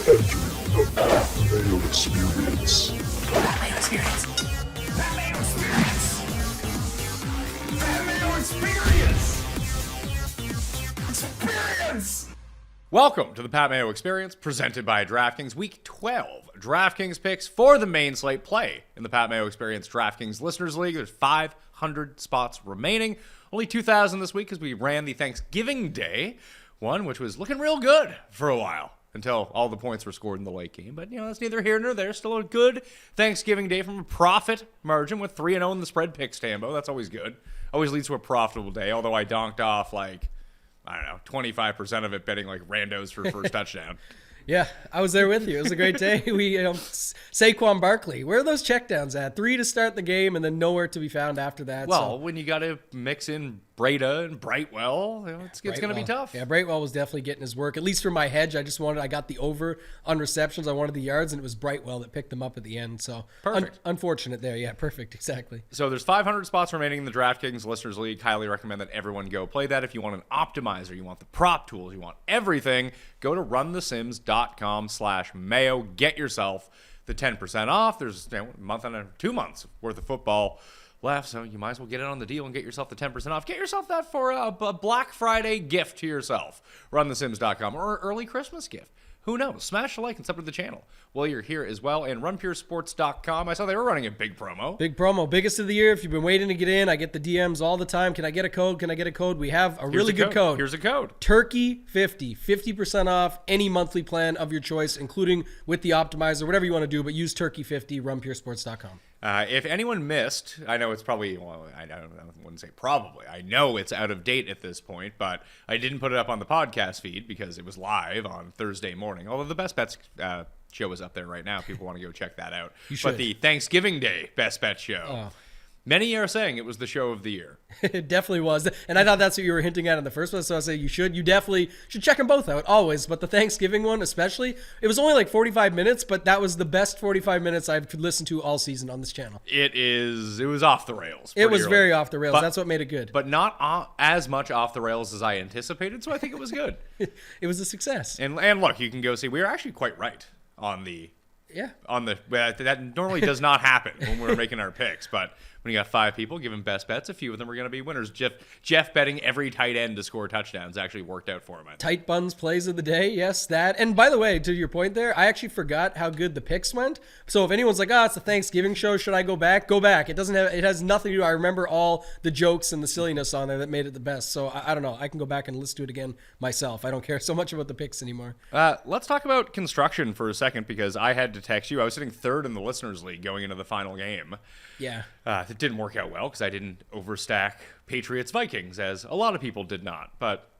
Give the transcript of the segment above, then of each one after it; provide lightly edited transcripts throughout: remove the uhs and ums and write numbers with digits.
the Mayo Experience. That Mayo Experience. That Mayo Experience. That Mayo Experience. Experience. Welcome to the Pat Mayo Experience, presented by DraftKings. Week 12, DraftKings Picks for the main slate play in the Pat Mayo Experience DraftKings Listeners League. There's 500 spots remaining. Only 2,000 this week because we ran the Thanksgiving Day one, which was looking real good for a while until all the points were scored in the late game. But, that's neither here nor there. Still a good Thanksgiving Day from a profit margin with 3-0 in the spread picks, Tambo. That's always good. Always leads to a profitable day, although I donked off 25% of it betting randos for first touchdown. Yeah, I was there with you. It was a great day. We Saquon Barkley. Where are those checkdowns at? 3 to start the game and then nowhere to be found after that. Well, when you got to mix in Breda and Brightwell, it's going to be tough. Yeah, Brightwell was definitely getting his work. At least for my hedge, I got the over on receptions. I wanted the yards, and it was Brightwell that picked them up at the end. So perfect. Unfortunate there. Yeah, perfect. Exactly. So there's 500 spots remaining in the DraftKings Listeners League. Highly recommend that everyone go play that. If you want an optimizer, you want the prop tools, you want everything, go to runthesims.com/Mayo. Get yourself the 10% off. There's a month and 2 months worth of football left, so you might as well get in on the deal and get yourself the 10% off. Get yourself that for a Black Friday gift to yourself. Runthesims.com, or an early Christmas gift. Who knows? Smash the like and sub to the channel while you're here as well. And runpuresports.com. I saw they were running a big promo. Big promo. Biggest of the year. If you've been waiting to get in, I get the DMs all the time. Can I get a code? Can I get a code? We have a really good code. Here's a code. Turkey50. 50% off any monthly plan of your choice, including with the optimizer, whatever you want to do, but use Turkey50, runpuresports.com. If anyone missed, I know it's probably, I wouldn't say probably. I know it's out of date at this point, but I didn't put it up on the podcast feed because it was live on Thursday morning. Although the Best Bets show is up there right now. People want to go check that out. You should. But the Thanksgiving Day Best Bet show, many are saying it was the show of the year. It definitely was. And I thought that's what you were hinting at in the first place. So I say you definitely should check them both out always. But the Thanksgiving one especially, it was only 45 minutes, but that was the best 45 minutes I've listened to all season on this channel. It was off the rails. It was very off the rails. That's what made it good. But not as much off the rails as I anticipated, so I think it was good. It was a success. And look, you can go see, we were actually quite right on the... Yeah. That normally does not happen when we're making our picks, but when you got 5 people giving best bets, a few of them are going to be winners. Jeff betting every tight end to score touchdowns actually worked out for him. Tight buns plays of the day, yes, that. And by the way, to your point there, I actually forgot how good the picks went. So if anyone's like, it's a Thanksgiving show, should I go back? Go back. It has nothing to do. I remember all the jokes and the silliness on there that made it the best. So I don't know. I can go back and listen to it again myself. I don't care so much about the picks anymore. Let's talk about construction for a second because I had to text you. I was sitting third in the Listeners League going into the final game. Yeah. It didn't work out well because I didn't overstack Patriots-Vikings, as a lot of people did not. But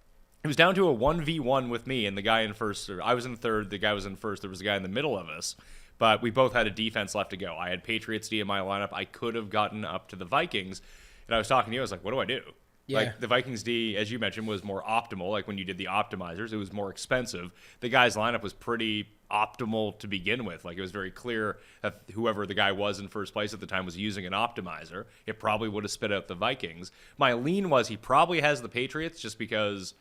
it was down to a 1v1 with me and the guy in first. I was in third, the guy was in first. There was a guy in the middle of us. But we both had a defense left to go. I had Patriots D in my lineup. I could have gotten up to the Vikings. And I was talking to you. I was like, what do I do? Yeah. The Vikings D, as you mentioned, was more optimal. When you did the optimizers, it was more expensive. The guy's lineup was pretty optimal to begin with. It was very clear that whoever the guy was in first place at the time was using an optimizer. It probably would have spit out the Vikings. My lean was he probably has the Patriots just because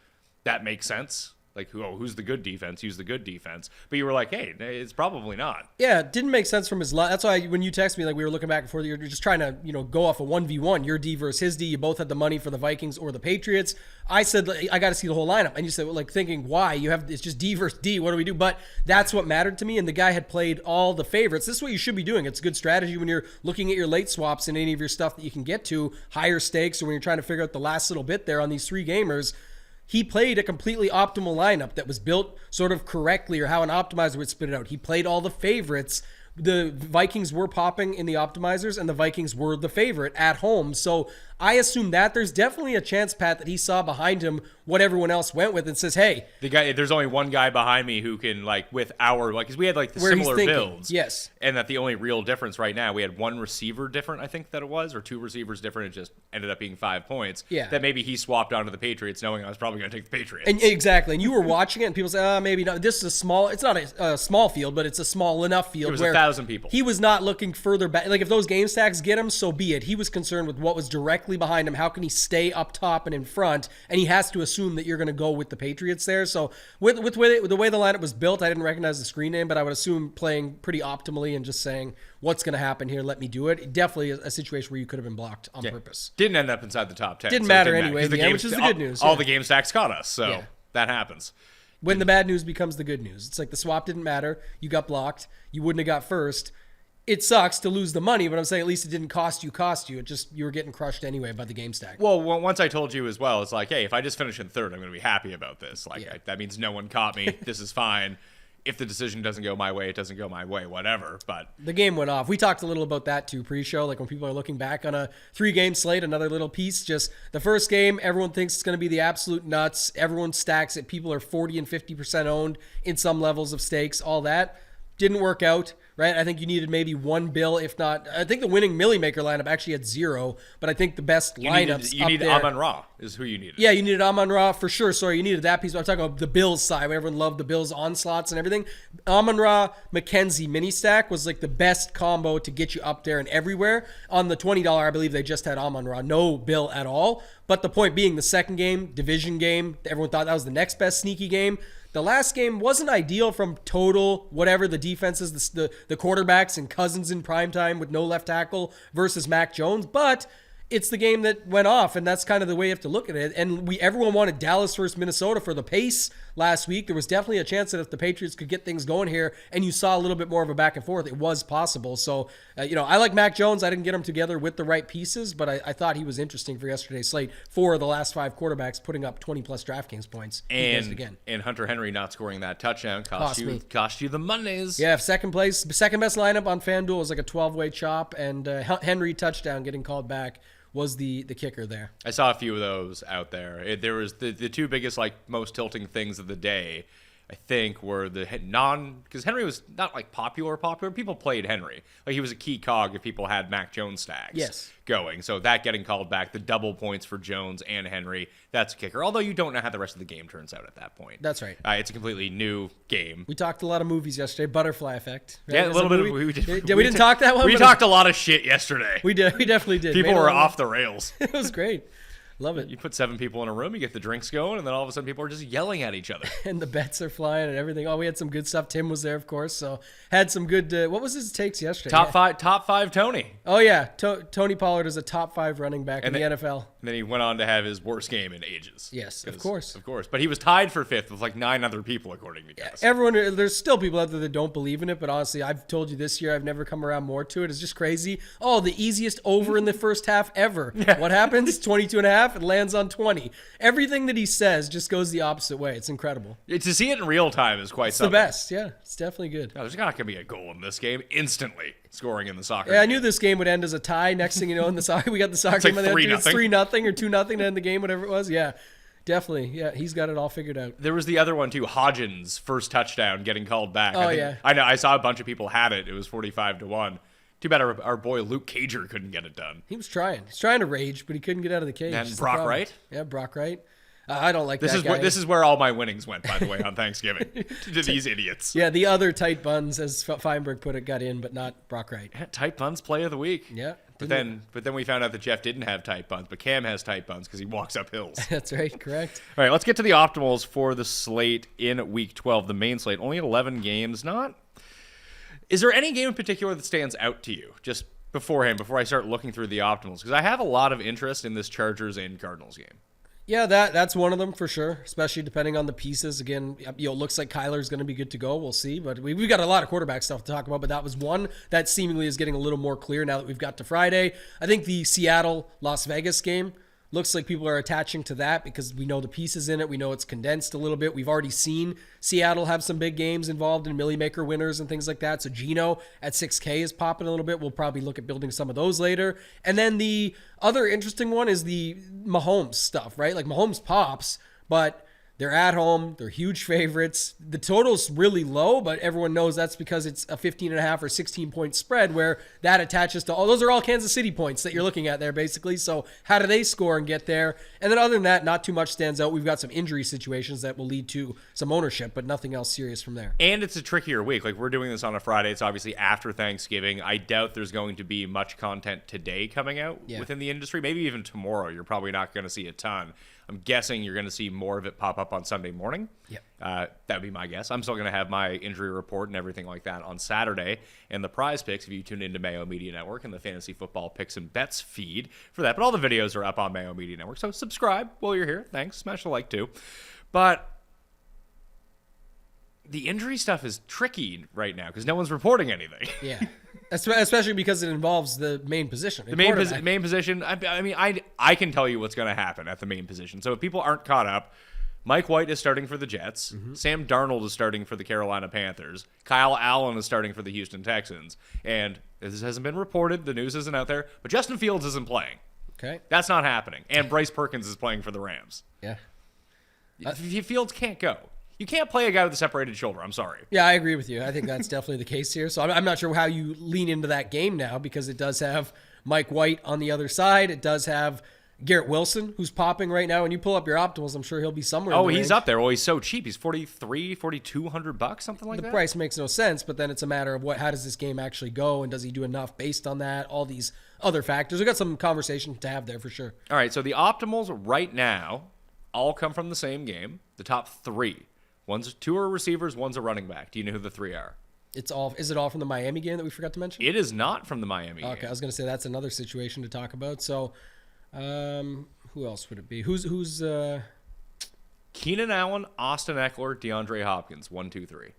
that makes sense. Who's the good defense? Use the good defense. But you were like, hey, it's probably not. Yeah, it didn't make sense from his line. That's why when you text me, we were looking back and forth, you're just trying to, go off a 1v1, your D versus his D. You both had the money for the Vikings or the Patriots. I said, I got to see the whole lineup. And you said, thinking, why? It's just D versus D. What do we do? But that's what mattered to me. And the guy had played all the favorites. This is what you should be doing. It's a good strategy when you're looking at your late swaps and any of your stuff that you can get to, higher stakes, or when you're trying to figure out the last little bit there on these 3 gamers. He played a completely optimal lineup that was built sort of correctly, or how an optimizer would spit it out. He played all the favorites. The Vikings were popping in the optimizers, and the Vikings were the favorite at home. So I assume that there's definitely a chance, Pat, that he saw behind him what everyone else went with and says, hey. There's only one guy behind me who can, with our, because we had, the similar builds. Yes. And that the only real difference right now, we had 1 receiver different, I think that it was, or 2 receivers different. It just ended up being 5 points. Yeah. That maybe he swapped onto the Patriots knowing I was probably going to take the Patriots. And exactly. And you were watching it, and people say, maybe not. This is it's not a small field, but it's a small enough field. It was 1,000 people. He was not looking further back. If those game stacks get him, so be it. He was concerned with what was directly directly behind him. How can he stay up top and in front? And he has to assume that you're going to go with the Patriots there. So with the way the lineup was built, I didn't recognize the screen name, but I would assume playing pretty optimally and just saying, what's going to happen here? Let me do it. Definitely a situation where you could have been blocked on purpose. Didn't end up inside the top 10. Didn't matter anyway, which is the good news. All the game stacks caught us, so that happens. When the bad news becomes the good news. It's like the swap didn't matter. You got blocked. You wouldn't have got first. It sucks to lose the money, but I'm saying at least it didn't cost you. It just, you were getting crushed anyway by the game stack. Well, once I told you as well, it's like, hey, if I just finish in third, I'm going to be happy about this. That means no one caught me. This is fine. If the decision doesn't go my way, it doesn't go my way, whatever. But the game went off. We talked a little about that too pre-show, like when people are looking back on a 3-game slate, another little piece. Just the first game, everyone thinks it's going to be the absolute nuts. Everyone stacks it. People are 40 and 50% owned in some levels of stakes, all that. Didn't work out, right? I think you needed maybe one bill, if not. I think the winning Millie Maker lineup actually had 0, but I think the best lineups you needed Amon-Ra is who you needed. Yeah, you needed Amon-Ra for sure. Sorry, you needed that piece. But I'm talking about the Bills side, where everyone loved the Bills onslaughts and everything. Amon-Ra McKenzie mini stack was like the best combo to get you up there and everywhere. On the $20, I believe they just had Amon-Ra, no bill at all. But the point being, the second game, division game, everyone thought that was the next best sneaky game. The last game wasn't ideal from total, whatever the defenses, the quarterbacks and Cousins in primetime with no left tackle versus Mac Jones, but it's the game that went off, and that's kind of the way you have to look at it. And everyone wanted Dallas versus Minnesota for the pace last week. There was definitely a chance that if the Patriots could get things going here and you saw a little bit more of a back and forth, it was possible. So, I like Mac Jones. I didn't get him together with the right pieces, but I thought he was interesting for yesterday's slate. 4 of the last 5 quarterbacks putting up 20-plus DraftKings points. And Hunter Henry not scoring that touchdown cost you the monies. Yeah, second best lineup on FanDuel was like a 12-way chop, and Henry touchdown getting called back was the kicker there. I saw a few of those out there. There was the two biggest, most tilting things of the day, I think, were because Henry was not popular. People played Henry. He was a key cog if people had Mac Jones stacks going. So that getting called back, the double points for Jones and Henry, that's a kicker. Although you don't know how the rest of the game turns out at that point. That's right. It's a completely new game. We talked a lot of movies yesterday. Butterfly Effect. Right? Yeah, a little bit. We didn't talk that one. We talked a lot of shit yesterday. We did. We definitely did. People were off the rails. It was great. Love it. You put 7 people in a room, you get the drinks going, and then all of a sudden people are just yelling at each other. And the bets are flying and everything. Oh, we had some good stuff. Tim was there, of course, so had some good. What was his takes yesterday? Top five Tony. Oh yeah, Tony Pollard is a top 5 running back in the NFL. And then he went on to have his worst game in ages. Yes, of course. But he was tied for 5th with 9 other people, according to guests. Everyone, there's still people out there that don't believe in it, but honestly, I've told you this year, I've never come around more to it. It's just crazy. Oh, the easiest over in the first half ever. Yeah. What happens? 22.5. It lands on 20. Everything that he says just goes the opposite way. It's incredible. To see it in real time is quite something. The best. Yeah, it's definitely good. No, there's not going to be a goal in this game instantly scoring in the soccer game. I knew this game would end as a tie. Next thing you know, in the soccer, we got the soccer game. 3-0. 3-0 or 2-0 to end the game, whatever it was. Yeah, definitely. Yeah, he's got it all figured out. There was the other one too, Hodgins' first touchdown getting called back. Oh, yeah. I know. I saw a bunch of people had it. It was 45-1. Too bad our boy Luke Cager couldn't get it done. He was trying. He's trying to rage, but he couldn't get out of the cage. And Brock Wright? Yeah, Brock Wright. I don't like this that guy. This is where all my winnings went, by the way, on Thanksgiving. To these idiots. Yeah, the other tight buns, as Feinberg put it, got in, but not Brock Wright. Yeah, tight buns play of the week. Yeah. But then we found out that Jeff didn't have tight buns, but Cam has tight buns because he walks up hills. That's right, correct. All right, let's get to the optimals for the slate in Week 12, the main slate. Only 11 games. Is there any game in particular that stands out to you just beforehand, before I start looking through the optimals? Because I have a lot of interest in this Chargers and Cardinals game. Yeah, that's one of them for sure, especially depending on the pieces. Again, it looks like Kyler's going to be good to go. We'll see. But we've got a lot of quarterback stuff to talk about, but that was one that seemingly is getting a little more clear now that we've got to Friday. I think the Seattle-Las Vegas game looks like people are attaching to that because we know the pieces in it. We know it's condensed a little bit. We've already seen Seattle have some big games involved in Millie Maker winners and things like that. So Geno at 6K is popping a little bit. We'll probably look at building some of those later. And then the other interesting one is the Mahomes stuff, right? Mahomes pops, but They're at home. They're huge favorites. The total's really low, but everyone knows that's because it's a 15.5 or 16-point spread where that attaches to all. Those are all Kansas City points that you're looking at there, basically. So how do they score and get there? And then other than that, not too much stands out. We've got some injury situations that will lead to some ownership, but nothing else serious from there. And it's a trickier week. Like, we're doing this on a Friday. It's obviously after Thanksgiving. I doubt there's going to be much content today coming out within the industry. Maybe even tomorrow. You're probably not going to see a ton. I'm guessing you're going to see more of it pop up on Sunday morning. That would be my guess. I'm still going to have my injury report and everything like that on Saturday. And the prize picks, if you tune into Mayo Media Network and the Fantasy Football Picks and Bets feed for that. But all the videos are up on Mayo Media Network. So subscribe while you're here. Thanks. Smash the like too. But the injury stuff is tricky right now because no one's reporting anything. Yeah. Especially because it involves the main position. The main position, I mean, I can tell you what's going to happen at the main position. So if people aren't caught up, Mike White is starting for the Jets. Sam Darnold is starting for the Carolina Panthers. Kyle Allen is starting for the Houston Texans. And this hasn't been reported. The news isn't out there. But Justin Fields isn't playing. Okay. That's not happening. And Bryce Perkins is playing for the Rams. Yeah. Fields can't go. You can't play a guy with a separated shoulder. I'm sorry. Yeah, I agree with you. I think that's definitely the case here. So I'm not sure how you lean into that game now because it does have Mike White on the other side. It does have Garrett Wilson, who's popping right now. And you pull up your optimals, I'm sure he'll be somewhere. Oh, he's up there. Well, he's so cheap. He's $4,200, something like that. The price makes no sense, but then it's a matter of how does this game actually go, and does he do enough based on that? All these other factors. We've got some conversation to have there for sure. All right, so the optimals right now all come from the same game. The top three. Two are receivers, one's a running back. Do you know who the three are? Is it all from the Miami game that we forgot to mention? It is not from the Miami game. Okay, I was going to say that's another situation to talk about. So, who else would it be? Who's Keenan Allen, Austin Eckler, DeAndre Hopkins, 1, 2, 3.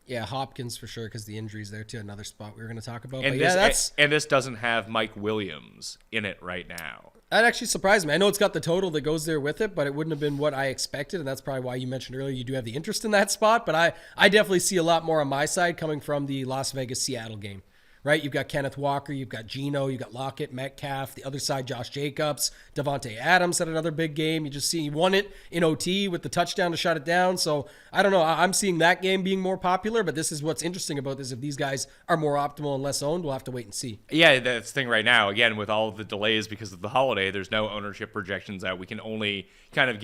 Yeah, Hopkins for sure because the injuries there too. Another spot we were going to talk about. And but this doesn't have Mike Williams in it right now. That actually surprised me. I know it's got the total that goes there with it, but it wouldn't have been what I expected, and that's probably why you mentioned earlier you do have the interest in that spot. But I definitely see a lot more on my side coming from the Las Vegas-Seattle game, right? You've got Kenneth Walker, you've got Geno, you've got Lockett, Metcalf, the other side Josh Jacobs, Devontae Adams had another big game. You just see he won it in OT with the touchdown to shut it down. So I don't know. I'm seeing that game being more popular, but this is what's interesting about this. If these guys are more optimal and less owned, we'll have to wait and see. Yeah, that's the thing right now. Again, with all of the delays because of the holiday, there's no ownership projections out. We can only kind of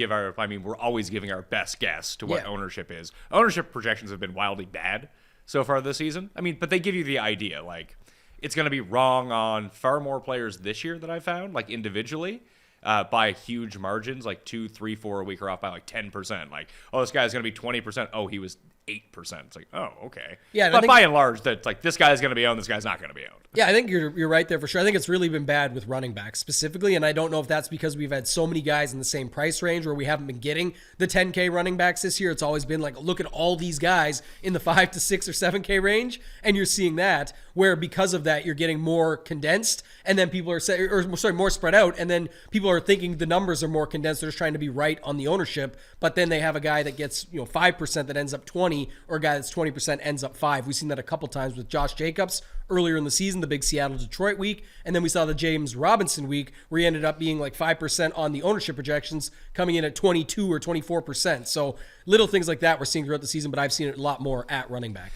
we're always giving our best guess to what ownership is. Ownership projections have been wildly bad so far this season. I mean, but they give you the idea. Like, it's going to be wrong on far more players this year that I found, like individually, by huge margins, like 2, 3, 4 a week are off by like 10%. Like, oh, this guy's going to be 20%. Oh, he was 8%. It's like, oh, okay. Yeah, but by and large, that's like this guy's going to be owned, this guy's not going to be owned. Yeah, I think you're right there for sure. I think it's really been bad with running backs specifically, and I don't know if that's because we've had so many guys in the same price range where we haven't been getting the 10K running backs this year. It's always been like, look at all these guys in the 5 to 6 or 7K range, and you're seeing that where because of that you're getting more condensed, and then people are more spread out, and then people are thinking the numbers are more condensed. They're just trying to be right on the ownership, but then they have a guy that gets 5% that ends up 20, or a guy that's 20% ends up 5. We've seen that a couple times with Josh Jacobs earlier in the season, the big Seattle-Detroit week, and then we saw the James Robinson week where he ended up being like 5% on the ownership projections, coming in at 22 or 24%. So little things like that we're seeing throughout the season, but I've seen it a lot more at running back.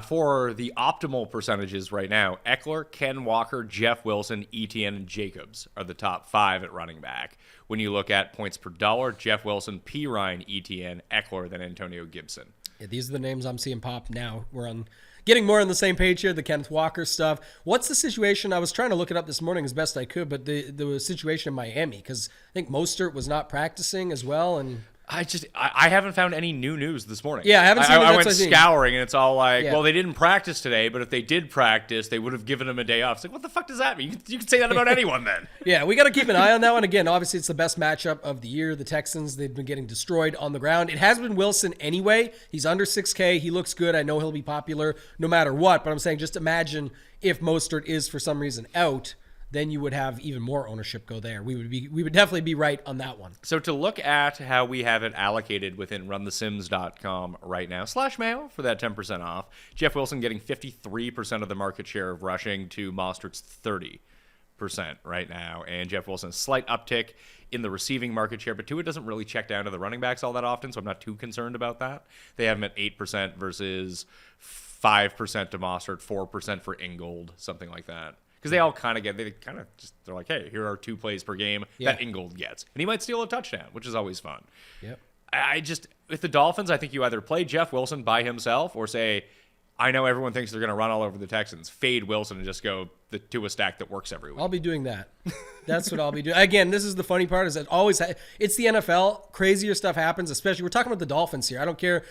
For the optimal percentages right now, Eckler, Ken Walker, Jeff Wilson, Etienne, and Jacobs are the top 5 at running back. When you look at points per dollar, Jeff Wilson, P. Ryan, Etienne, Eckler, then Antonio Gibson. Yeah, these are the names I'm seeing pop now. We're getting more on the same page here, the Kenneth Walker stuff. What's the situation? I was trying to look it up this morning as best I could, but the situation in Miami, because I think Mostert was not practicing as well, and I haven't found any new news this morning. Yeah, I haven't seen it. I went scouring, and it's all like, well, they didn't practice today, but if they did practice, they would have given them a day off. It's like, what the fuck does that mean? You can say that about anyone then. Yeah, we got to keep an eye on that one. Again, obviously, it's the best matchup of the year. The Texans, they've been getting destroyed on the ground. It has been Wilson anyway. He's under 6K. He looks good. I know he'll be popular no matter what, but I'm saying just imagine if Mostert is for some reason out, then you would have even more ownership go there. We would definitely be right on that one. So to look at how we have it allocated within runthesims.com right now, /Mayo for that 10% off. Jeff Wilson getting 53% of the market share of rushing to Mostert's 30%. right now, and Jeff Wilson, a slight uptick in the receiving market share, but Tua doesn't really check down to the running backs all that often, so I'm not too concerned about that. They have him at 8% versus 5% to Mostert, 4% for Ingold, something like that. Because they all kind of they're like, hey, here are 2 plays per game that Ingold gets. And he might steal a touchdown, which is always fun. Yep. With the Dolphins, I think you either play Jeff Wilson by himself or say, I know everyone thinks they're going to run all over the Texans. Fade Wilson and just go the Tua stack that works every week. I'll be doing that. That's what I'll be doing. Again, this is the funny part is that it's the NFL. Crazier stuff happens, especially we're talking about the Dolphins here. I don't care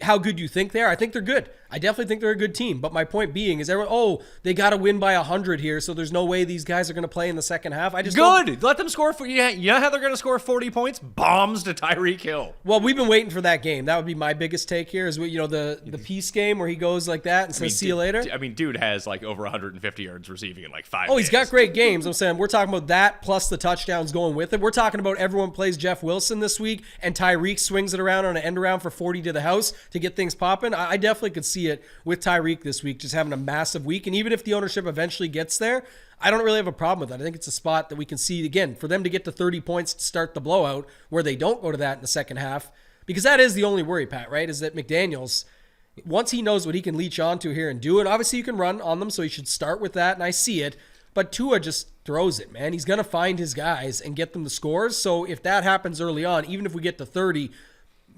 how good you think they are. I think they're good. I definitely think they're a good team. But my point being is everyone, they got to win by 100 here, so there's no way these guys are going to play in the second half. I just let them score. You know how they're going to score 40 points? Bombs to Tyreek Hill. Well, we've been waiting for that game. That would be my biggest take here is the peace game where he goes like that and says, see you later. Dude has like over 150 yards receiving in like 5 Oh, he's got great games. I'm saying we're talking about that plus the touchdowns going with it. We're talking about everyone plays Jeff Wilson this week and Tyreek swings it around on an end around for 40 to the house to get things popping. I definitely could see it with Tyreek this week, just having a massive week. And even if the ownership eventually gets there, I don't really have a problem with that. I think it's a spot that we can see, again, for them to get to 30 points to start the blowout where they don't go to that in the second half. Because that is the only worry, Pat, right, is that McDaniels, once he knows what he can leech onto here and do it, obviously you can run on them, so he should start with that, and I see it. But Tua just throws it, man. He's going to find his guys and get them the scores. So if that happens early on, even if we get to 30,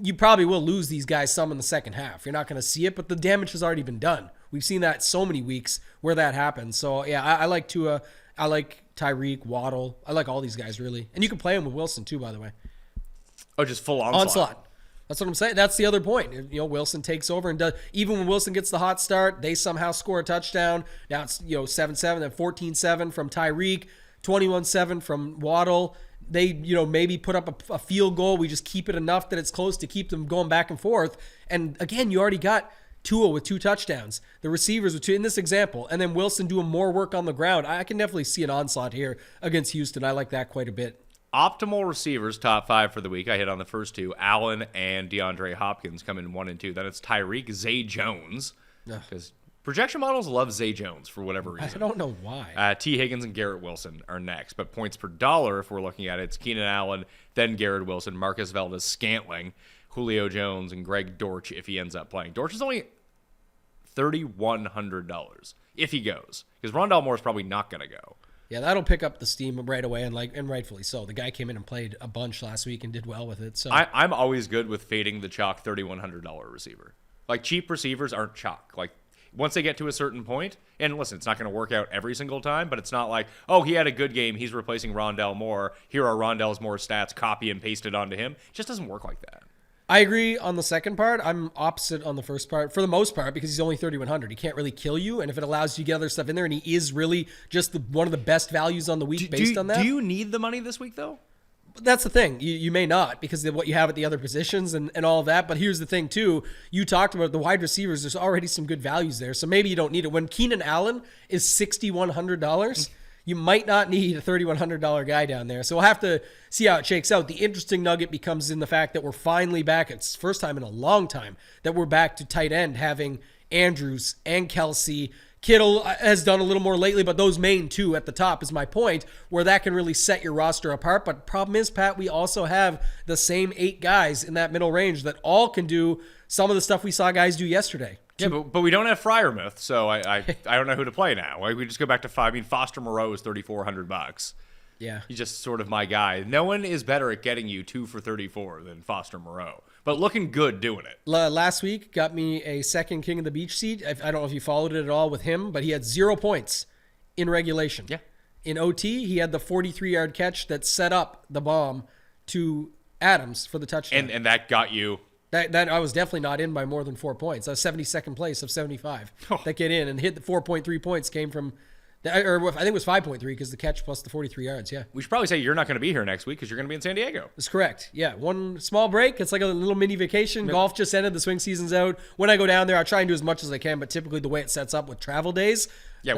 you probably will lose these guys some in the second half. You're not going to see it, but the damage has already been done. We've seen that so many weeks where that happens. So, yeah, I like Tua. I like Tyreek, Waddle. I like all these guys, really. And you can play them with Wilson, too, by the way. Oh, just full onslaught. That's what I'm saying. That's the other point. Wilson takes over and does. Even when Wilson gets the hot start, they somehow score a touchdown. Now it's 7-7, then 14-7 from Tyreek, 21-7 from Waddle. They maybe put up a field goal. We just keep it enough that it's close to keep them going back and forth. And again, you already got Tua with 2 touchdowns. The receivers with 2 in this example, and then Wilson doing more work on the ground. I can definitely see an onslaught here against Houston. I like that quite a bit. Optimal receivers, top 5 for the week. I hit on the first 2. Allen and DeAndre Hopkins come in 1 and 2. Then it's Tyreek, Zay Jones. Because projection models love Zay Jones for whatever reason. I don't know why. T. Higgins and Garrett Wilson are next. But points per dollar, if we're looking at it, it's Keenan Allen, then Garrett Wilson, Marcus Valdez-Scantling, Julio Jones, and Greg Dortch if he ends up playing. Dortch is only $3,100 if he goes. Because Rondale Moore is probably not going to go. Yeah, that'll pick up the steam right away, and rightfully so. The guy came in and played a bunch last week and did well with it. So I'm always good with fading the chalk $3,100 receiver. Like, cheap receivers aren't chalk. Like, once they get to a certain point, and listen, it's not going to work out every single time, but it's not like, oh, he had a good game, he's replacing Rondale Moore. Here are Rondale Moore's stats, copy and paste it onto him. It just doesn't work like that. I agree on the second part. I'm opposite on the first part for the most part because he's only 3,100. He can't really kill you, and if it allows you to get other stuff in there, and he is really just one of the best values on the week based on that. Do you need the money this week, though? That's the thing. You may not because of what you have at the other positions and all of that. But here's the thing, too. You talked about the wide receivers. There's already some good values there, so maybe you don't need it. When Keenan Allen is $6,100, you might not need a $3,100 guy down there. So we'll have to see how it shakes out. The interesting nugget becomes in the fact that we're finally back. It's the first time in a long time that we're back to tight end, having Andrews and Kelsey. Kittle has done a little more lately, but those main 2 at the top is my point, where that can really set your roster apart. But problem is, Pat, we also have the same 8 guys in that middle range that all can do some of the stuff we saw guys do yesterday. Yeah, but we don't have Freiermuth, so I don't know who to play now. Like, we just go back to 5. I mean, Foster Moreau is $3,400. Yeah. He's just sort of my guy. No one is better at getting you 2 for $34 than Foster Moreau, but looking good doing it. Last week got me a second King of the Beach seat. I don't know if you followed it at all with him, but he had 0 points in regulation. Yeah. In OT, he had the 43-yard catch that set up the bomb to Adams for the touchdown. And that got you... That I was definitely not in by more than 4 points. I was 72nd place of 75 that get in and hit the 4.3 points came from, or I think it was 5.3 because the catch plus the 43 yards. Yeah. We should probably say you're not going to be here next week because you're going to be in San Diego. That's correct. Yeah. One small break. It's like a little mini vacation. Yep. Golf just ended. The swing season's out. When I go down there, I try and do as much as I can, but typically the way it sets up with travel days. Yeah.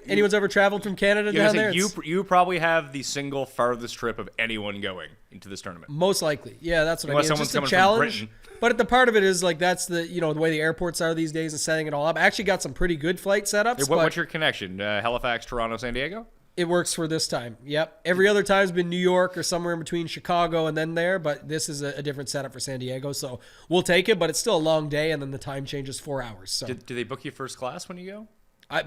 Anyone's ever traveled from Canada down there? You probably have the single farthest trip of anyone going into this tournament. Most likely. Yeah. That's what Unless I mean. It's someone's just a coming challenge. From Britain. But the part of it is like that's the the way the airports are these days and setting it all up. I actually got some pretty good flight setups. What's your connection? Halifax, Toronto, San Diego? It works for this time. Yep. Every other time's been New York or somewhere in between Chicago and then there, but this is a different setup for San Diego. So we'll take it, but it's still a long day, and then the time changes 4 hours. So Do they book you first class when you go?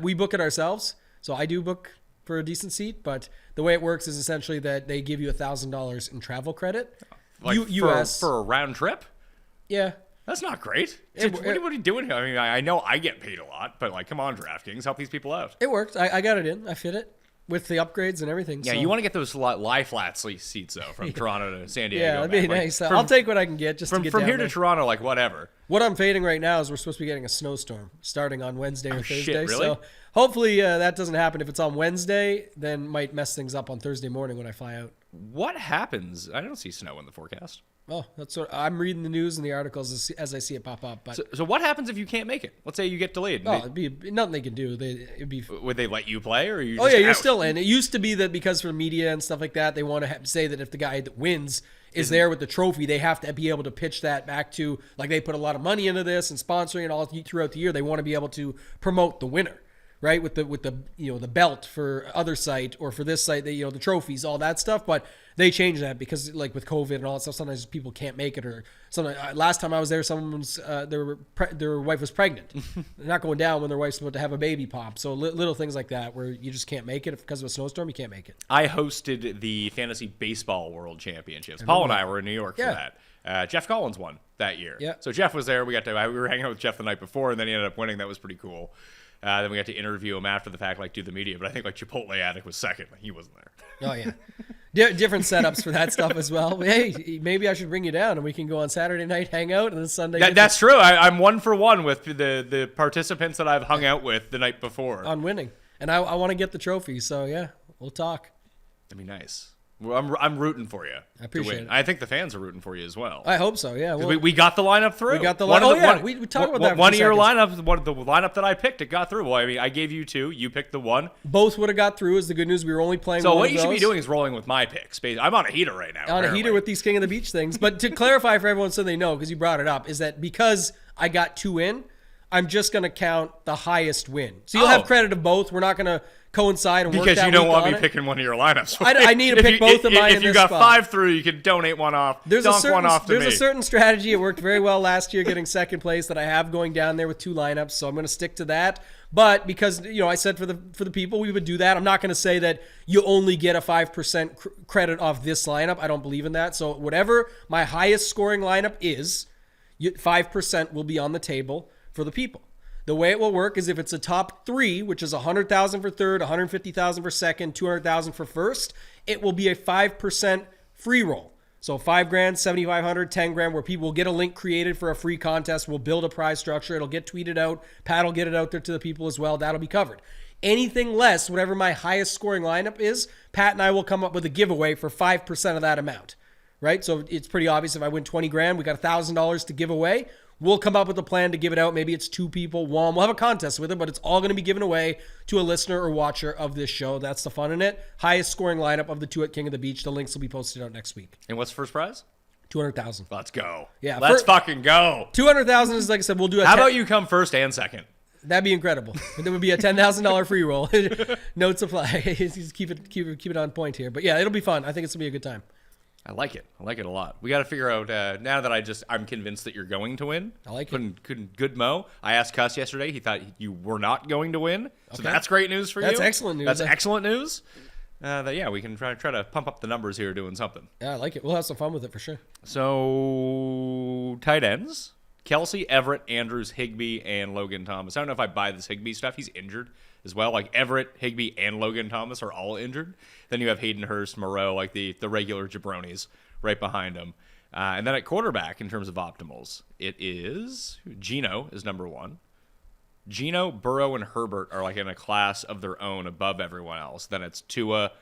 we book it ourselves. So I do book for a decent seat, but the way it works is essentially that they give you $1,000 in travel credit. Like US for a round trip? Yeah. That's not great. What are you doing here? I mean, I know I get paid a lot, but like, come on, DraftKings, help these people out. It worked. I got it in. I fit it with the upgrades and everything. Yeah, so. you want to get those lie flat seats though, from Toronto to San Diego. Yeah, that'd be man. nice. I'll take what I can get just to get from down here there. to Toronto, like whatever. What I'm fading right now is we're supposed to be getting a snowstorm starting on Wednesday or Thursday. Shit, really? So hopefully that doesn't happen. If it's on Wednesday, then might mess things up on Thursday morning when I fly out. What happens? I don't see snow in the forecast. Oh, that's what I'm reading the news and the articles as I see it pop up. But So what happens if you can't make it? Let's say you get delayed. it'd be nothing they can do. It'd be. Would they let you play, or are you? Oh just yeah, you're out? still in. It used to be that because for media and stuff like that, they want to say that if the guy that wins is there with the trophy, they have to be able to pitch that back to, like, they put a lot of money into this and sponsoring it all throughout the year. They want to be able to promote the winner, right? With the the belt for other site, or for this site, the trophies, all that stuff. But they changed that because, like, with COVID and all that stuff, sometimes people can't make it, or something. Last time I was there, someone's their wife was pregnant. They're not going down when their wife's about to have a baby pop. So little things like that where you just can't make it because of a snowstorm. You can't make it. I hosted the Fantasy Baseball World Championships. Paul and I were in New York for that. Jeff Collins won that year. Yeah. So Jeff was there. We were hanging out with Jeff the night before, and then he ended up winning. That was pretty cool. Then we got to interview him after the fact, like, do the media. But I think, like, Chipotle Addict was second. He wasn't there. Oh, yeah. Different setups for that stuff as well. Hey, maybe I should bring you down and we can go on Saturday night, hang out, and then Sunday. That's true. I'm 1 for 1 with the participants that I've hung out with the night before. On winning. And I want to get the trophy. So, yeah, we'll talk. That'd be nice. Well, I'm rooting for you. I appreciate it. I think the fans are rooting for you as well. I hope so, yeah. We got the lineup through. We got the lineup. We talked about that for one a of your second. lineups, the lineup that I picked, it got through. Well, I mean, I gave you 2. You picked the 1. Both would have got through is the good news. We were only playing So one what of you should be those. doing is rolling with my picks. I'm on a heater right now. On a heater with these King of the Beach things. But to clarify for everyone so they know, because you brought it up, is that because I got 2 in, I'm just going to count the highest win. So you'll have credit of both. We're not going to coincide and work that because you don't week want on me it. picking one of your lineups. I need to pick both of mine If in you this got spot. 5 through, you can donate one off. Dunk one off to me. There's a certain strategy. It worked very well last year, getting second place, that I have going down there with 2 lineups. So I'm going to stick to that. But because I said for the people we would do that, I'm not going to say that you only get a 5% credit off this lineup. I don't believe in that. So whatever my highest scoring lineup is, 5% will be on the table for the people. The way it will work is if it's a top 3, which is 100,000 for third, 150,000 for second, 200,000 for first, it will be a 5% free roll. So $5,000, 7,500, 10 grand, where people will get a link created for a free contest. We'll build a prize structure. It'll get tweeted out. Pat will get it out there to the people as well. That'll be covered. Anything less, whatever my highest scoring lineup is, Pat and I will come up with a giveaway for 5% of that amount. Right? So it's pretty obvious. If I win 20 grand, we got $1,000 to give away. We'll come up with a plan to give it out. Maybe it's 2 people, 1. We'll have a contest with it, but it's all going to be given away to a listener or watcher of this show. That's the fun in it. Highest scoring lineup of the 2 at King of the Beach. The links will be posted out next week. And what's the first prize? 200,000. Let's go. Yeah, Let's fucking go. 200,000 is, like I said, we'll do a How about you come first and second? That'd be incredible. There would be a $10,000 free roll. Note supply. Just keep it on point here. But yeah, it'll be fun. I think it's going to be a good time. I like it. I like it a lot. We got to figure out, now that I'm convinced that you're going to win. I like it. Good Mo. I asked Cuss yesterday. He thought you were not going to win. So that's great news for you. That's excellent news. That's excellent news. We can try to pump up the numbers here doing something. Yeah, I like it. We'll have some fun with it for sure. So, tight ends. Kelsey, Everett, Andrews, Higbee, and Logan Thomas. I don't know if I buy this Higbee stuff. He's injured as well. Like Everett, Higbee, and Logan Thomas are all injured. Then you have Hayden Hurst, Moreau, like the regular jabronis right behind him. And then at quarterback, in terms of optimals, it is Geno is number 1. Geno, Burrow, and Herbert are like in a class of their own above everyone else. Then it's Tua,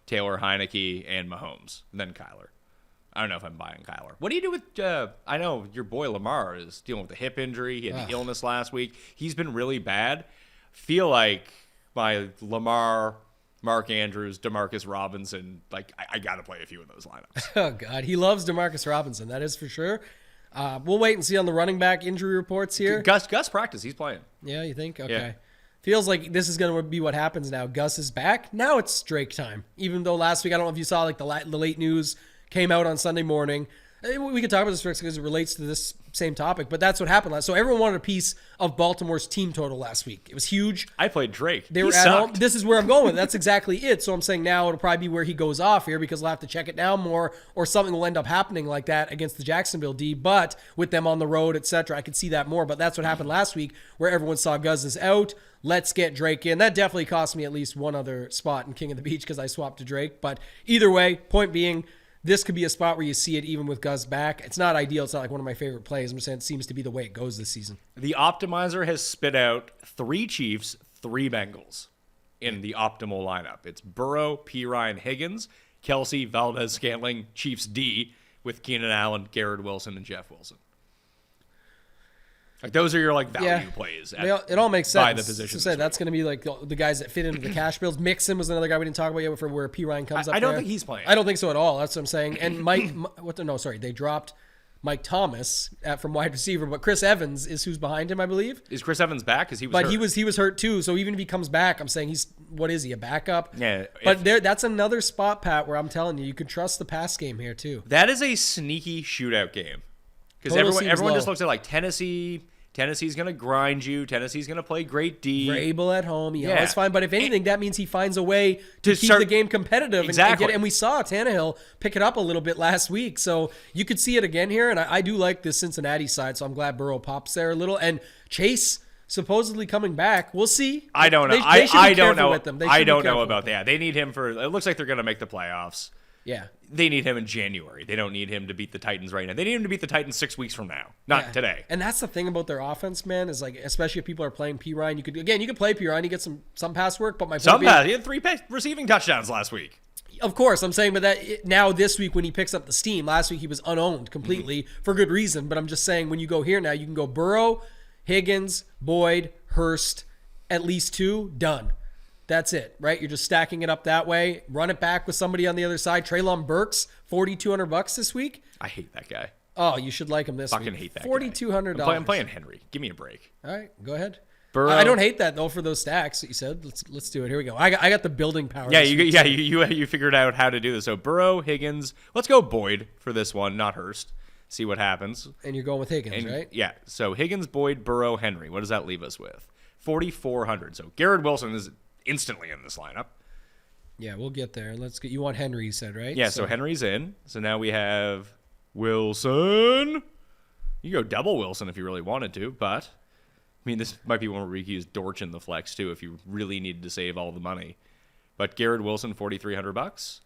Taylor Heineke, and Mahomes. And then Kyler. I don't know if I'm buying Kyler. What do you do with, I know your boy Lamar is dealing with a hip injury. He had the illness last week. He's been really bad. Feel like my Lamar, Mark Andrews, DeMarcus Robinson, like I got to play a few of those lineups. Oh, God. He loves DeMarcus Robinson. That is for sure. We'll wait and see on the running back injury reports here. Gus practice. He's playing. Yeah, you think? Okay. Feels like this is going to be what happens now. Gus is back. Now it's Drake time. Even though last week, I don't know if you saw like the late news came out on Sunday morning. We could talk about this because it relates to this same topic, but that's what happened last. So everyone wanted a piece of Baltimore's team total last week. It was huge. I played Drake. They were at home. This is where I'm going with. That's exactly it. So I'm saying now it'll probably be where he goes off here because we'll have to check it down more, or something will end up happening like that against the Jacksonville D. But with them on the road, etc., I could see that more. But that's what happened last week, where everyone saw Guz is out. Let's get Drake in. That definitely cost me at least one other spot in King of the Beach because I swapped to Drake. But either way, point being, this could be a spot where you see it even with Guz back. It's not ideal. It's not like one of my favorite plays. I'm just saying it seems to be the way it goes this season. The optimizer has spit out 3 Chiefs, 3 Bengals in the optimal lineup. It's Burrow, P. Ryan, Higgins, Kelsey, Valdez, Scantling, Chiefs D with Keenan Allen, Garrett Wilson, and Jeff Wilson. Like those are your like value plays. It all makes sense. By the position. So that's going to be like the guys that fit into the cash builds. Mixon was another guy we didn't talk about yet for where P. Ryan comes up. I don't think he's playing. I don't think so at all. That's what I'm saying. And they dropped Mike Thomas from wide receiver, but Chris Evans is who's behind him, I believe. Is Chris Evans back? Because he was hurt. He was hurt too. So even if he comes back, I'm saying what is he, a backup? Yeah. But that's another spot, Pat, where I'm telling you could trust the pass game here too. That is a sneaky shootout game. Because everyone just looks at like Tennessee. Tennessee's going to grind you. Tennessee's going to play great D. Vrabel at home. It's fine. But if anything, that means he finds a way to keep the game competitive. Exactly. And we saw Tannehill pick it up a little bit last week. So you could see it again here. And I do like the Cincinnati side. So I'm glad Burrow pops there a little. And Chase supposedly coming back. We'll see. I don't know. I don't know. With them. I don't know about that. They need him for. It looks like they're going to make the playoffs. Yeah. They need him in January. They don't need him to beat the Titans right now. They need him to beat the Titans 6 weeks from now, not today. And that's the thing about their offense, man, is like, especially if people are playing P. Ryan, you could play P. Ryan, you get some pass work, but he had 3 receiving touchdowns last week. Of course, I'm saying, but now this week when he picks up the steam, last week he was unowned completely for good reason. But I'm just saying when you go here now, you can go Burrow, Higgins, Boyd, Hurst, at least 2, done. That's it, right? You're just stacking it up that way. Run it back with somebody on the other side. Treylon Burks, $4,200 this week. I hate that guy. Oh, you should like him this week. Fucking hate that $4,200. I'm playing Henry. Give me a break. All right, go ahead. Burrow. I don't hate that though for those stacks that you said. Let's do it. Here we go. I got the building power. You figured out how to do this. So Burrow, Higgins. Let's go Boyd for this one, not Hurst. See what happens. And you're going with Higgins, right? Yeah. So Higgins, Boyd, Burrow, Henry. What does that leave us with? 4,400. So Garrett Wilson is instantly in this lineup. Yeah, we'll get there. Let's get. You want Henry, you said, right? Yeah, so Henry's in. So now we have Wilson. You go double Wilson if you really wanted to, but I mean, this might be one where we could use Dortch in the flex too if you really needed to save all the money. But Garrett Wilson, $4,300.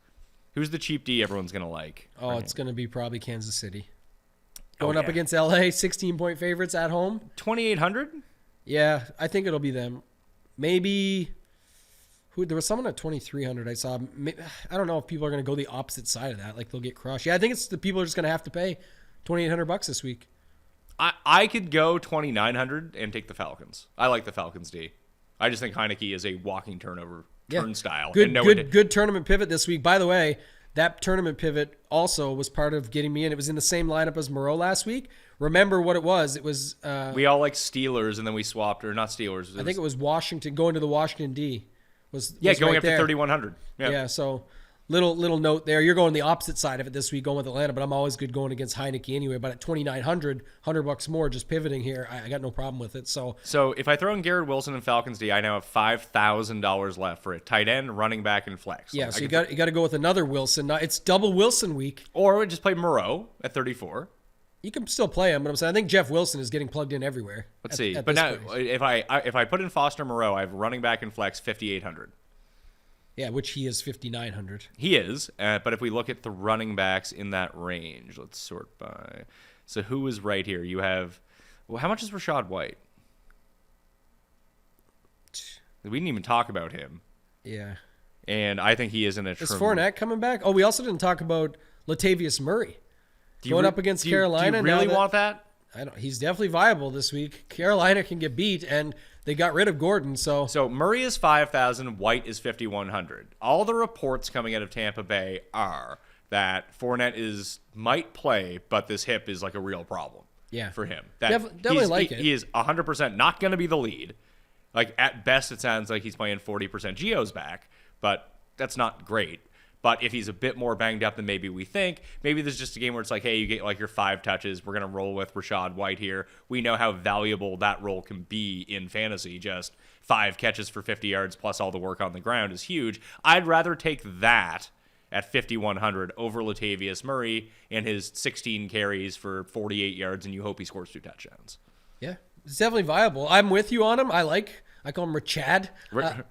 Who's the cheap D everyone's gonna like? Oh, it's gonna be probably Kansas City. Going up against LA, 16-point favorites at home. 2,800. Yeah, I think it'll be them. Maybe. There was someone at 2,300 I saw. I don't know if people are going to go the opposite side of that. Like they'll get crushed. Yeah, I think it's the people are just going to have to pay $2,800 this week. I could go 2,900 and take the Falcons. I like the Falcons D. I just think Heineke is a walking turnstile. Good tournament pivot this week. By the way, that tournament pivot also was part of getting me in. It was in the same lineup as Moreau last week. Remember what it was? It was we all like Steelers and then we swapped, or not Steelers. I think it was Washington going to the Washington D. Was going right up there. to 3,100. Yeah. So little note there. You're going the opposite side of it this week, going with Atlanta, but I'm always good going against Heineke anyway. But at 2,900, $100 more, just pivoting here, I got no problem with it. So if I throw in Garrett Wilson and Falcons D, I now have $5,000 left for a tight end, running back, and flex. Yeah, so you got to go with another Wilson. It's double Wilson week, or just play Moreau at 34. You can still play him, but I'm saying I think Jeff Wilson is getting plugged in everywhere. Let's see. But now, if I put in Foster Moreau, I have running back and flex 5,800. Yeah, which he is 5,900. He is, but if we look at the running backs in that range, let's sort by. So who is right here? You have, how much is Rachaad White? We didn't even talk about him. Yeah. And I think he is in a. Is Fournette coming back? Oh, we also didn't talk about Latavius Murray. Going up against Carolina. Do you really want that? He's definitely viable this week. Carolina can get beat, and they got rid of Gordon. So Murray is 5,000. White is 5,100. All the reports coming out of Tampa Bay are that Fournette might play, but this hip is like a real problem. Yeah. For him. Definitely like it. He is 100% not going to be the lead. Like, at best, it sounds like he's playing 40% Geo's back, but that's not great. But if he's a bit more banged up than maybe we think, maybe there's just a game where it's like, hey, you get like your 5 touches. We're going to roll with Rachaad White here. We know how valuable that role can be in fantasy. Just 5 catches for 50 yards plus all the work on the ground is huge. I'd rather take that at 5,100 over Latavius Murray and his 16 carries for 48 yards, and you hope he scores 2 touchdowns. Yeah, it's definitely viable. I'm with you on him. I call him Rachad.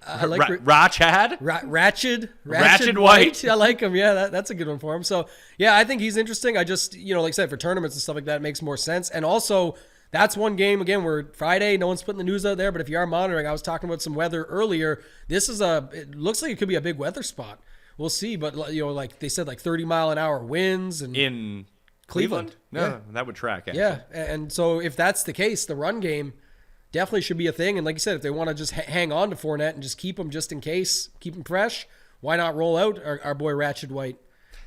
I like Rachad? Ratchet White. I like him. Yeah, that's a good one for him. So, yeah, I think he's interesting. I just, like I said, for tournaments and stuff like that, it makes more sense. And also, that's one game, again, where Friday, no one's putting the news out there, but if you are monitoring, I was talking about some weather earlier. It looks like it could be a big weather spot. We'll see. But, like they said, like 30-mile-an-hour winds. And in Cleveland? No, yeah. That would track, actually. Yeah, and so if that's the case, the run game definitely should be a thing. And like you said, if they want to just hang on to Fournette and just keep him just in case, keep him fresh, why not roll out our boy Ratchet White?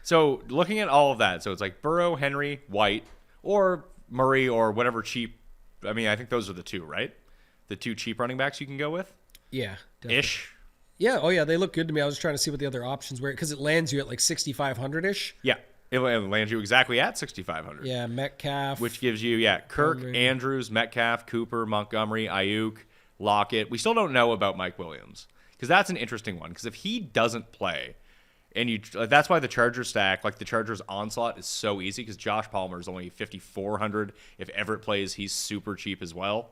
So looking at all of that, so it's like Burrow, Henry, White, or Murray, or whatever cheap. I mean, I think those are the 2, right? The 2 cheap running backs you can go with? Yeah. Definitely. Ish? Yeah. Oh, yeah. They look good to me. I was trying to see what the other options were because it lands you at like 6,500-ish. Yeah. It lands you exactly at 6,500. Yeah, Metcalf. Which gives you, Kirk, Andrews, Metcalf, Cooper, Montgomery, Ayuk, Lockett. We still don't know about Mike Williams because that's an interesting one because if he doesn't play, and that's why the Chargers stack, like the Chargers onslaught is so easy because Josh Palmer is only 5,400. If Everett plays, he's super cheap as well.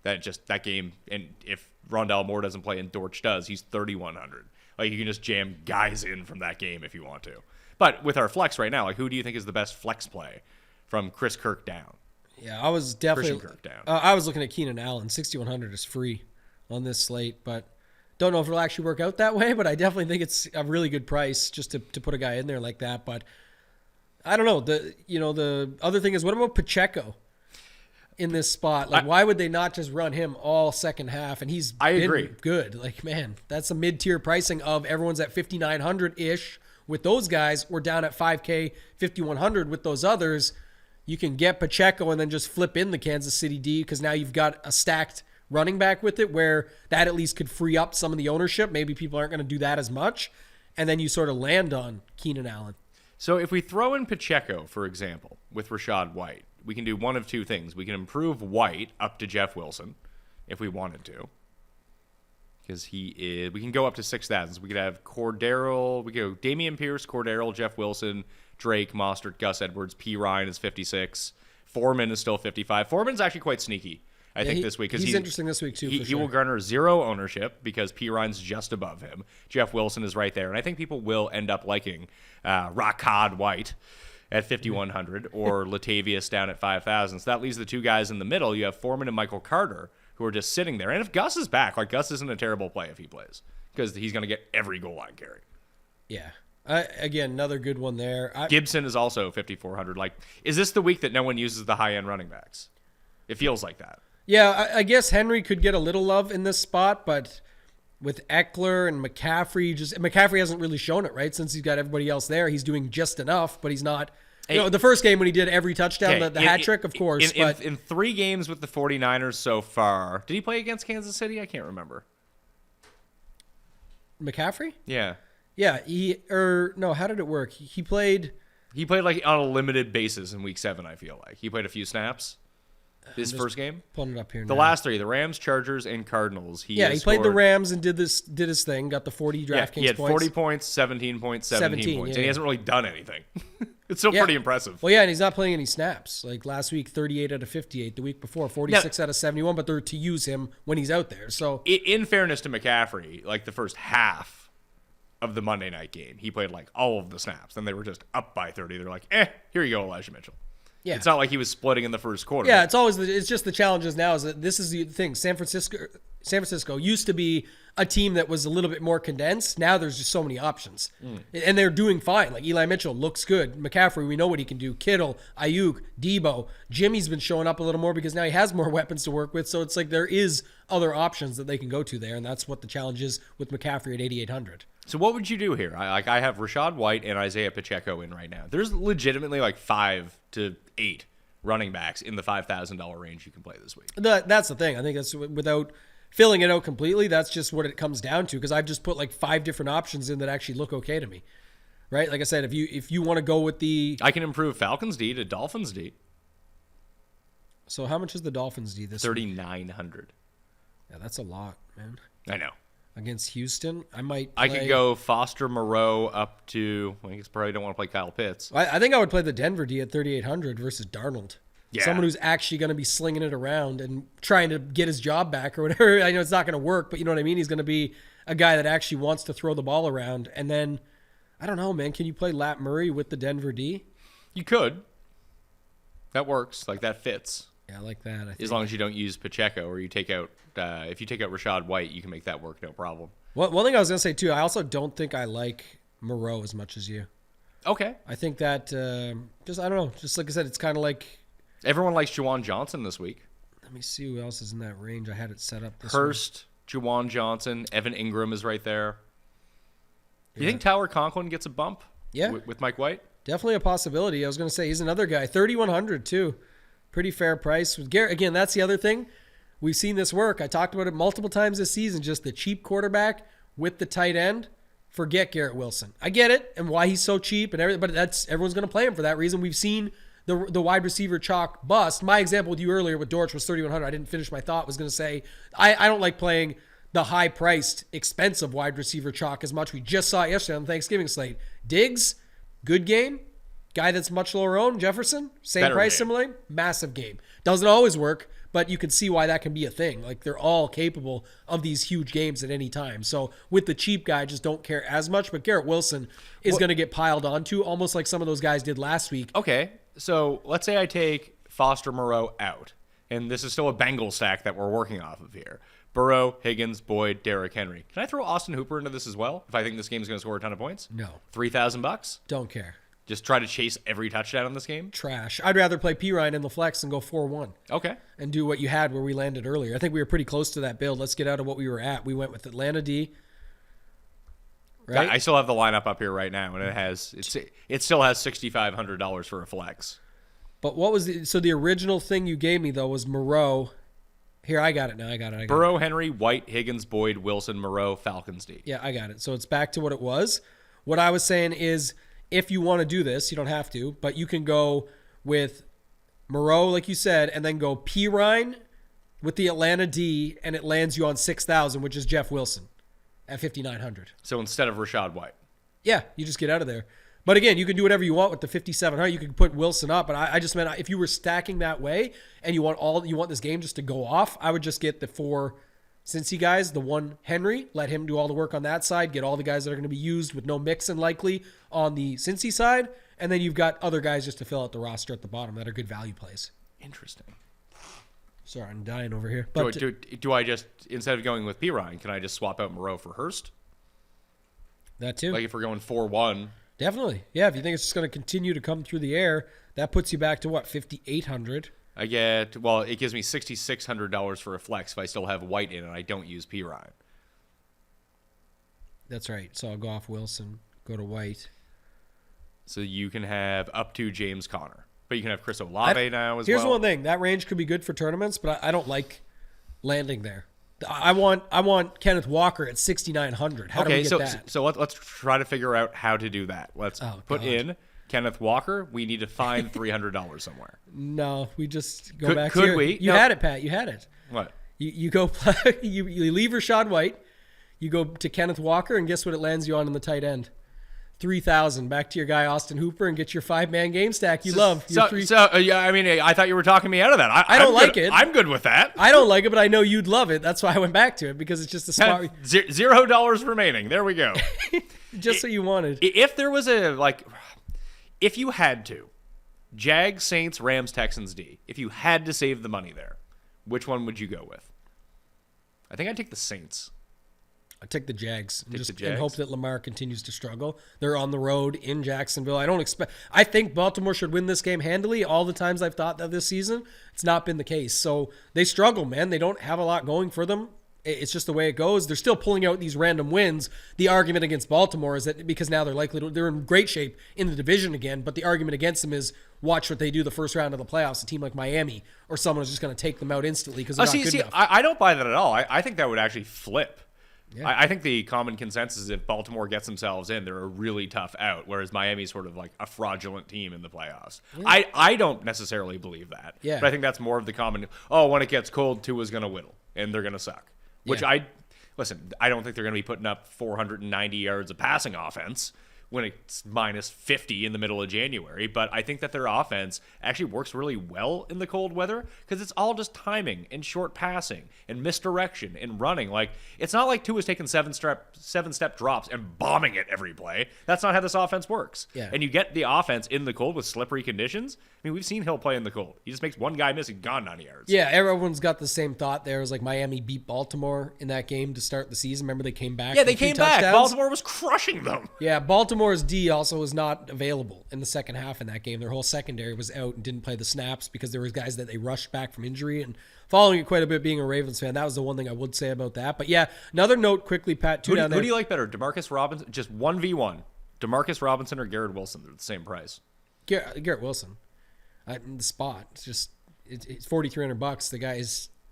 That game, and if Rondale Moore doesn't play and Dortch does, he's 3,100. Like you can just jam guys in from that game if you want to. But with our flex right now, like who do you think is the best flex play from Chris Kirk down? Yeah, I was definitely Christian Kirk down. I was looking at Keenan Allen. 6,100 is free on this slate, but don't know if it'll actually work out that way. But I definitely think it's a really good price just to put a guy in there like that. But I don't know. The other thing is, what about Pacheco in this spot? Like, why would they not just run him all second half? And I agree. Good. Like, man, that's a mid-tier pricing of everyone's at 5,900-ish. With those guys, we're down at 5K, 5,100 with those others. You can get Pacheco and then just flip in the Kansas City D because now you've got a stacked running back with it where that at least could free up some of the ownership. Maybe people aren't going to do that as much. And then you sort of land on Keenan Allen. So if we throw in Pacheco, for example, with Rachaad White, we can do one of 2 things. We can improve White up to Jeff Wilson if we wanted to. Because we can go up to 6,000. So we could have Cordero, we could go Dameon Pierce, Cordero, Jeff Wilson, Drake, Mostert, Gus Edwards, P. Ryan is 56. Foreman is still 55. Foreman's actually quite sneaky, I think, this week. He's interesting this week, too. He will garner 0 ownership because P. Ryan's just above him. Jeff Wilson is right there. And I think people will end up liking Rachaad White at 5,100 or Latavius down at 5,000. So that leaves the 2 guys in the middle. You have Foreman and Michael Carter, who are just sitting there. And if Gus is back, like Gus isn't a terrible play if he plays because he's going to get every goal line carry. Yeah. Again, another good one there. Gibson is also 5,400. Like, is this the week that no one uses the high-end running backs? It feels like that. Yeah, I guess Henry could get a little love in this spot, but with Eckler and McCaffrey, McCaffrey hasn't really shown it, right? Since he's got everybody else there, he's doing just enough, but he's not. The first game when he did every touchdown, the hat trick, of course. In 3 games with the 49ers so far, did he play against Kansas City? I can't remember. McCaffrey? Yeah. Yeah, how did it work? He played like on a limited basis in week 7, I feel like. He played a few snaps. His first game? Pulling it up here now. The last 3, the Rams, Chargers, and Cardinals. He played the Rams and did his thing, got the 40 DraftKings points. He had 40 points, 17 points, 17 points, and he hasn't really done anything. It's still pretty impressive. Well, yeah, and he's not playing any snaps. Like last week, 38 out of 58. The week before, 46 out of 71, but they're to use him when he's out there. So, in fairness to McCaffrey, like the first half of the Monday night game, he played like all of the snaps. Then they were just up by 30. They're like, here you go, Elijah Mitchell. Yeah. It's not like he was splitting in the first quarter. Yeah, it's just the challenges now is that this is the thing. San Francisco used to be a team that was a little bit more condensed. Now there's just so many options. And they're doing fine. Like Eli Mitchell looks good. McCaffrey, we know what he can do. Kittle, Ayuk, Debo. Jimmy's been showing up a little more because now he has more weapons to work with. So it's like there is other options that they can go to there. And that's what the challenge is with McCaffrey at 8,800. So what would you do here? I have Rachaad White and Isaiah Pacheco in right now. There's legitimately like 5 to 8 running backs in the $5,000 range you can play this week. That's the thing. I think that's without filling it out completely, that's just what it comes down to, because I've just put like 5 different options in that actually look okay to me. Right? Like I said, if you want to go with the... I can improve Falcons D to Dolphins D. So how much is the Dolphins D this week? 3,900. Yeah, that's a lot, man. I know. Against Houston, I could go Foster Moreau up to... I guess probably don't want to play Kyle Pitts. I think I would play the Denver D at 3,800 versus Darnold. Yeah. Someone who's actually going to be slinging it around and trying to get his job back or whatever. I know it's not going to work, but you know what I mean? He's going to be a guy that actually wants to throw the ball around. And then, I don't know, man. Can you play Lat Murray with the Denver D? You could. That works. Like, that fits. Yeah, I like that. I think. As long as you don't use Pacheco or you take out... if you take out Rashad White, you can make that work, no problem. One thing I was going to say, too, I also don't think I like Moreau as much as you. Okay. I think that, I don't know. Just like I said, it's kind of like... Everyone likes Juwan Johnson this week. Let me see who else is in that range. I had it set up this Hurst, Juwan Johnson, Evan Ingram is right there. You think Tyler Conklin gets a bump? Yeah. With Mike White? Definitely a possibility. I was going to say he's another guy. 3,100 too. Pretty fair price. With Garrett, again, that's the other thing. We've seen this work. I talked about it multiple times this season. Just the cheap quarterback with the tight end. Forget Garrett Wilson. I get it and why he's so cheap and everything, but everyone's going to play him for that reason. We've seen the wide receiver chalk bust. My example with you earlier with Dortch was 3,100. I didn't finish my thought. Was going to say I don't like playing the high-priced, expensive wide receiver chalk as much. We just saw it yesterday on the Thanksgiving slate. Diggs, good game. Guy that's much lower owned, Jefferson, same Better price, game. similarly, massive game. Doesn't always work, but you can see why that can be a thing. Like, they're all capable of these huge games at any time. So with the cheap guy, I just don't care as much. But Garrett Wilson is going to get piled onto, almost like some of those guys did last week. Okay, so let's say I take Foster Moreau out, and this is still a Bengal stack that we're working off of here. Burrow, Higgins, Boyd, Derrick Henry. Can I throw Austin Hooper into this as well if I think this game's going to score a ton of points? No. $3,000? Don't care. Just try to chase every touchdown in this game? Trash. I'd rather play P. Ryan in the flex and go 4-1. Okay. And do what you had where we landed earlier. I think we were pretty close to that build. Let's get out of what we were at. We went with Atlanta D. Right? I still have the lineup up here right now, and it still has $6,500 for a flex. But what was the original thing you gave me, though, was Moreau. Here, I got it now. I got it. Burrow, Henry, White, Higgins, Boyd, Wilson, Moreau, Falcons D. Yeah, I got it. So it's back to what it was. What I was saying is, if you want to do this, you don't have to, but you can go with Moreau, like you said, and then go P. Ryan with the Atlanta D, and it lands you on 6,000, which is Jeff Wilson at 5,900. So instead of Rashad White. Yeah, you just get out of there. But again, you can do whatever you want with the 5,700. You can put Wilson up, but I just meant if you were stacking that way and you want this game just to go off, I would just get the 4 Cincy guys, the 1 Henry, let him do all the work on that side, get all the guys that are going to be used with no Mixon likely on the Cincy side, and then you've got other guys just to fill out the roster at the bottom that are good value plays. Interesting. Sorry, I'm dying over here. But do I just, instead of going with P. Ryan, can I just swap out Moreau for Hurst? That too. Like if we're going 4-1. Definitely. Yeah, if you think it's just going to continue to come through the air, that puts you back to what, 5,800? It gives me $6,600 for a flex if I still have White in and I don't use P. Ryan. That's right. So I'll go off Wilson, go to White. So you can have up to James Conner. But you can have Chris Olave now as well. Here's one thing. That range could be good for tournaments, but I don't like landing there. I want Kenneth Walker at 6,900. How do we get that? So let's try to figure out how to do that. Let's put in Kenneth Walker. We need to find $300 somewhere. No, we just go back to we? You had it, Pat. You had it. What? You go play, you leave Rashad White, you go to Kenneth Walker, and guess what it lands you on in the tight end? 3,000. Back to your guy Austin Hooper and get your 5-man game stack you love. I thought you were talking me out of that. I don't like it. I'm good with that. I don't like it, but I know you'd love it. That's why I went back to it, because it's just a smart. $0 remaining. There we go. Just what you wanted. If there was if you had to, Jags, Saints, Rams, Texans D. If you had to save the money there, which one would you go with? I think I'd take the Saints. I take the Jags, Jags and hope that Lamar continues to struggle. They're on the road in Jacksonville. I think Baltimore should win this game handily. All the times I've thought that this season, it's not been the case. So they struggle, man. They don't have a lot going for them. It's just the way it goes. They're still pulling out these random wins. The argument against Baltimore is that because now they're in great shape in the division again, but the argument against them is watch what they do the first round of the playoffs. A team like Miami or someone is just going to take them out instantly because they're not good enough. I don't buy that at all. I think that would actually flip. Yeah. I think the common consensus is if Baltimore gets themselves in, they're a really tough out, whereas Miami's sort of like a fraudulent team in the playoffs. Yeah. I don't necessarily believe that. Yeah. But I think that's more of the common, when it gets cold, Tua's going to whittle, and they're going to suck. Which I don't think they're going to be putting up 490 yards of passing offense when it's minus 50 in the middle of January. But I think that their offense actually works really well in the cold weather because it's all just timing and short passing and misdirection and running. Like, it's not like Tua's taking seven-step drops and bombing it every play. That's not how this offense works. Yeah. And you get the offense in the cold with slippery conditions. I mean, we've seen Hill play in the cold. He just makes one guy miss and gone 90 yards. Yeah, everyone's got the same thought there. It was like Miami beat Baltimore in that game to start the season. Remember they came back? Yeah, they came back. Baltimore was crushing them. Yeah, Baltimore's D also was not available in the second half in that game. Their whole secondary was out and didn't play the snaps because there was guys that they rushed back from injury. And following it quite a bit, being a Ravens fan, that was the one thing I would say about that. But yeah, another note quickly, Pat. Who do you like better, DeMarcus Robinson? Just 1v1. DeMarcus Robinson or Garrett Wilson? They're the same price. Garrett Wilson. The spot. It's $4,300. The guy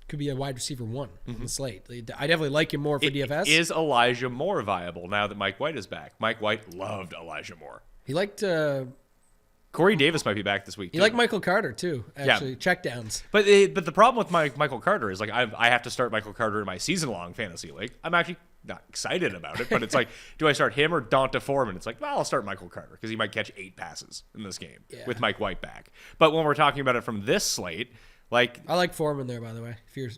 could be a wide receiver one in the slate. I definitely like him more for DFS. Is Elijah Moore viable now that Mike White is back? Mike White loved Elijah Moore. He liked Corey Davis might be back this week. He liked Michael Carter too. Actually, checkdowns. But the problem with Michael Carter is like I have to start Michael Carter in my season-long fantasy league. I'm actually not excited about it, but it's like, do I start him or Donta Foreman? It's like, well, I'll start Michael Carter because he might catch 8 passes in this game with Mike White back. But when we're talking about it from this slate, like I like Foreman there, by the way. If you're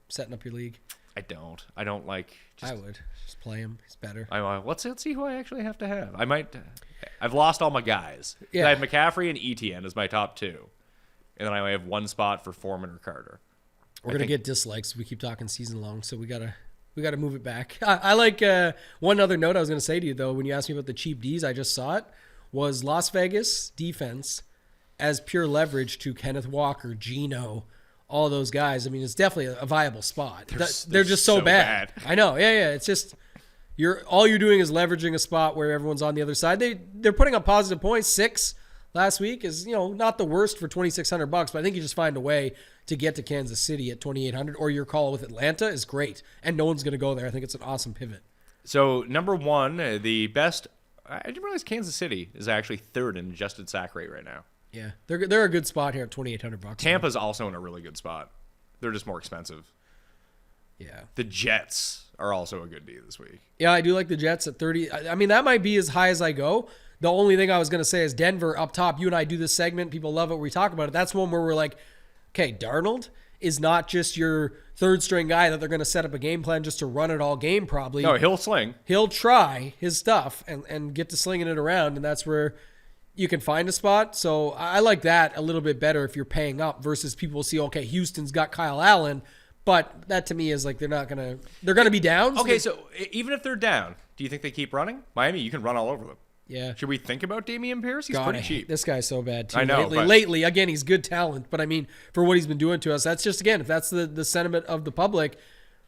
setting up your league, I don't like. I would just play him. He's better. Let's see who I actually have to have. I've lost all my guys. Yeah. I have McCaffrey and ETN as my top 2, and then I only have one spot for Foreman or Carter. We're gonna get dislikes if we keep talking season long, so we gotta move it back. I like one other note I was gonna say to you though when you asked me about the cheap Ds, I just saw it was Las Vegas defense as pure leverage to Kenneth Walker, Geno, all those guys. I mean, it's definitely a viable spot. They're just so bad. I know. Yeah. It's just all you're doing is leveraging a spot where everyone's on the other side. They're putting up positive points. 6 last week is not the worst for $2,600, but I think you just find a way to get to Kansas City at $2,800, or your call with Atlanta is great, and no one's going to go there. I think it's an awesome pivot. So number 1, the best. I didn't realize Kansas City is actually 3rd in adjusted sack rate right now. Yeah, they're a good spot here at $2,800. Tampa's also in a really good spot. They're just more expensive. Yeah. The Jets are also a good D this week. Yeah, I do like the Jets at 30. I mean, that might be as high as I go. The only thing I was going to say is Denver up top. You and I do this segment. People love it. We talk about it. That's one where we're like, okay, Darnold is not just your third string guy that they're going to set up a game plan just to run it all game probably. No, he'll sling. He'll try his stuff and get to slinging it around, and that's where you can find a spot. So I like that a little bit better if you're paying up versus people see, okay, Houston's got Kyle Allen, but that to me is like they're going to be down. Okay, so even if they're down, do you think they keep running? Miami, you can run all over them. Yeah. Should we think about Dameon Pierce? He's pretty cheap. This guy's so bad too. I know. Lately, again, he's good talent, but I mean, for what he's been doing to us, that's just, again, if that's the sentiment of the public,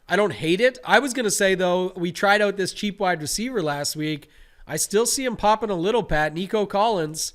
I don't hate it. I was going to say, though, we tried out this cheap wide receiver last week. I still see him popping a little, Pat. Nico Collins,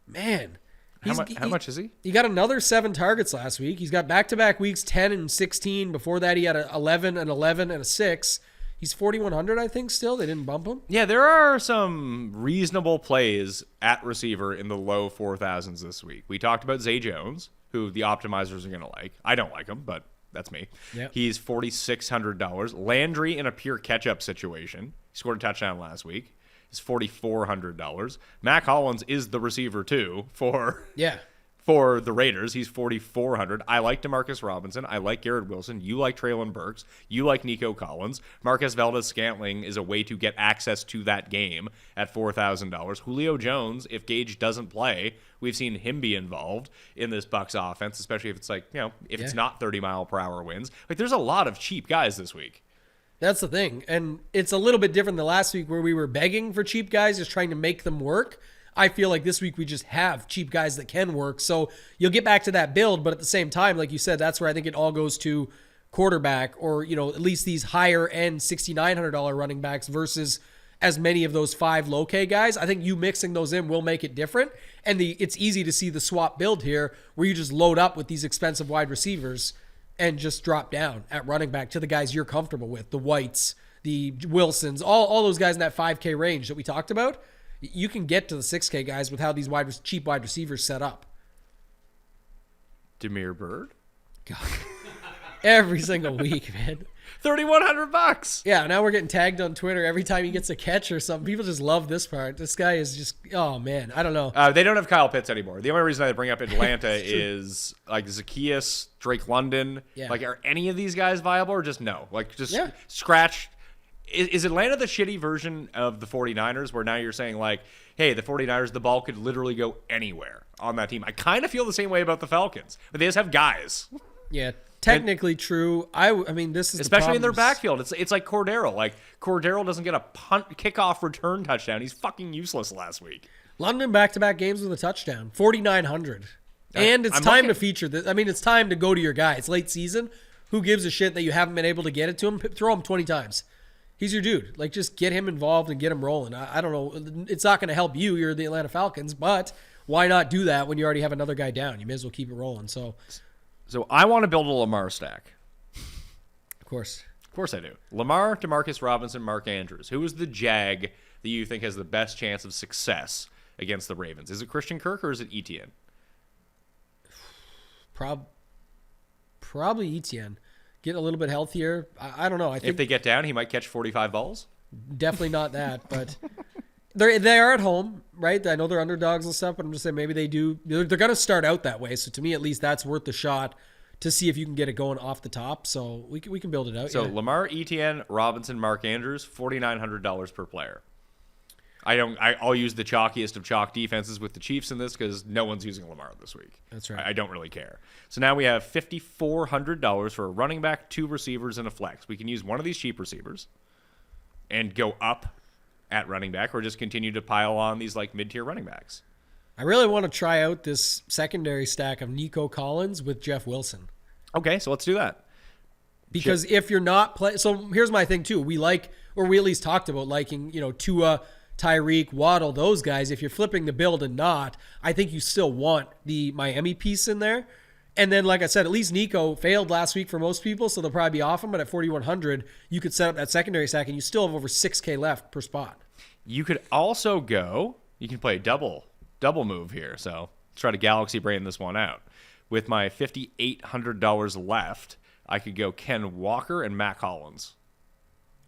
man. How much is he? He got another 7 targets last week. He's got back-to-back weeks, 10 and 16. Before that, he had a 11 and 11 and a 6. He's 4,100, I think, still. They didn't bump him. Yeah, there are some reasonable plays at receiver in the low 4,000s this week. We talked about Zay Jones, who the optimizers are going to like. I don't like him, but that's me. Yep. He's $4,600. Landry in a pure catch-up situation. He scored a touchdown last week. Is $4,400. Mac Hollins is the receiver too for the Raiders. He's $4,400. I like Demarcus Robinson. I like Garrett Wilson. You like Traylon Burks. You like Nico Collins. Marcus Valdez-Scantling is a way to get access to that game at $4,000. Julio Jones, if Gage doesn't play, we've seen him be involved in this Bucs offense, especially if it's like, if it's not 30-mile-per-hour winds. Like, there's a lot of cheap guys this week. That's the thing. And it's a little bit different than last week where we were begging for cheap guys, just trying to make them work. I feel like this week we just have cheap guys that can work. So you'll get back to that build, but at the same time, like you said, that's where I think it all goes to quarterback or, at least these higher end $6,900 running backs versus as many of those 5 low K guys. I think you mixing those in will make it different. And it's easy to see the swap build here where you just load up with these expensive wide receivers and just drop down at running back to the guys you're comfortable with, the Whites, the Wilsons, all those guys in that 5K range that we talked about. You can get to the 6K guys with how these cheap wide receivers set up. Demir Bird? God. Every single week, man. $3,100. Yeah, now we're getting tagged on Twitter every time he gets a catch or something. People just love this part. This guy is just, oh man, I don't know. They don't have Kyle Pitts anymore. The only reason I bring up Atlanta is like Zacchaeus, Drake London. Yeah. Like, are any of these guys viable or just no? Like, just scratch. Is Atlanta the shitty version of the 49ers where now you're saying like, hey, the 49ers, the ball could literally go anywhere on that team? I kind of feel the same way about the Falcons, but they just have guys. Yeah. Technically true. I mean, this is especially in their backfield. It's like Cordero. Like Cordero doesn't get a kickoff return touchdown. He's fucking useless last week. London back-to-back games with a touchdown, 4,900, and it's time to feature this. I mean, it's time to go to your guy. It's late season. Who gives a shit that you haven't been able to get it to him? Throw him 20 times. He's your dude. Like, just get him involved and get him rolling. I don't know. It's not going to help you. You're the Atlanta Falcons, but why not do that when you already have another guy down? You may as well keep it rolling. So I want to build a Lamar stack. Of course I do. Lamar, Demarcus Robinson, Mark Andrews. Who is the Jag that you think has the best chance of success against the Ravens? Is it Christian Kirk or is it Etienne? Probably Etienne. Getting a little bit healthier. I don't know. I think if they get down, he might catch 45 balls. Definitely not that, but they are at home, right? I know they're underdogs and stuff, but I'm just saying maybe they do. They're going to start out that way. So to me, at least, that's worth the shot to see if you can get it going off the top. So we can build it out. So Lamar, Etienne, Robinson, Mark Andrews, $4,900 per player. I'll use the chalkiest of chalk defenses with the Chiefs in this because no one's using Lamar this week. That's right. I don't really care. So now we have $5,400 for a running back, 2 receivers, and a flex. We can use one of these cheap receivers and go up at running back, or just continue to pile on these like mid-tier running backs. I really want to try out this secondary stack of Nico Collins with Jeff Wilson. Okay, so let's do that. Because if you're not so here's my thing too. We at least talked about liking, Tua, Tyreek, Waddle, those guys. If you're flipping the build and not, I think you still want the Miami piece in there. And then, like I said, at least Nico failed last week for most people, so they'll probably be off him. But at 4,100, you could set up that secondary stack, and you still have over 6K left per spot. You could also you can play a double move here. So let's try to galaxy brain this one out. With my $5,800 left, I could go Ken Walker and Matt Collins.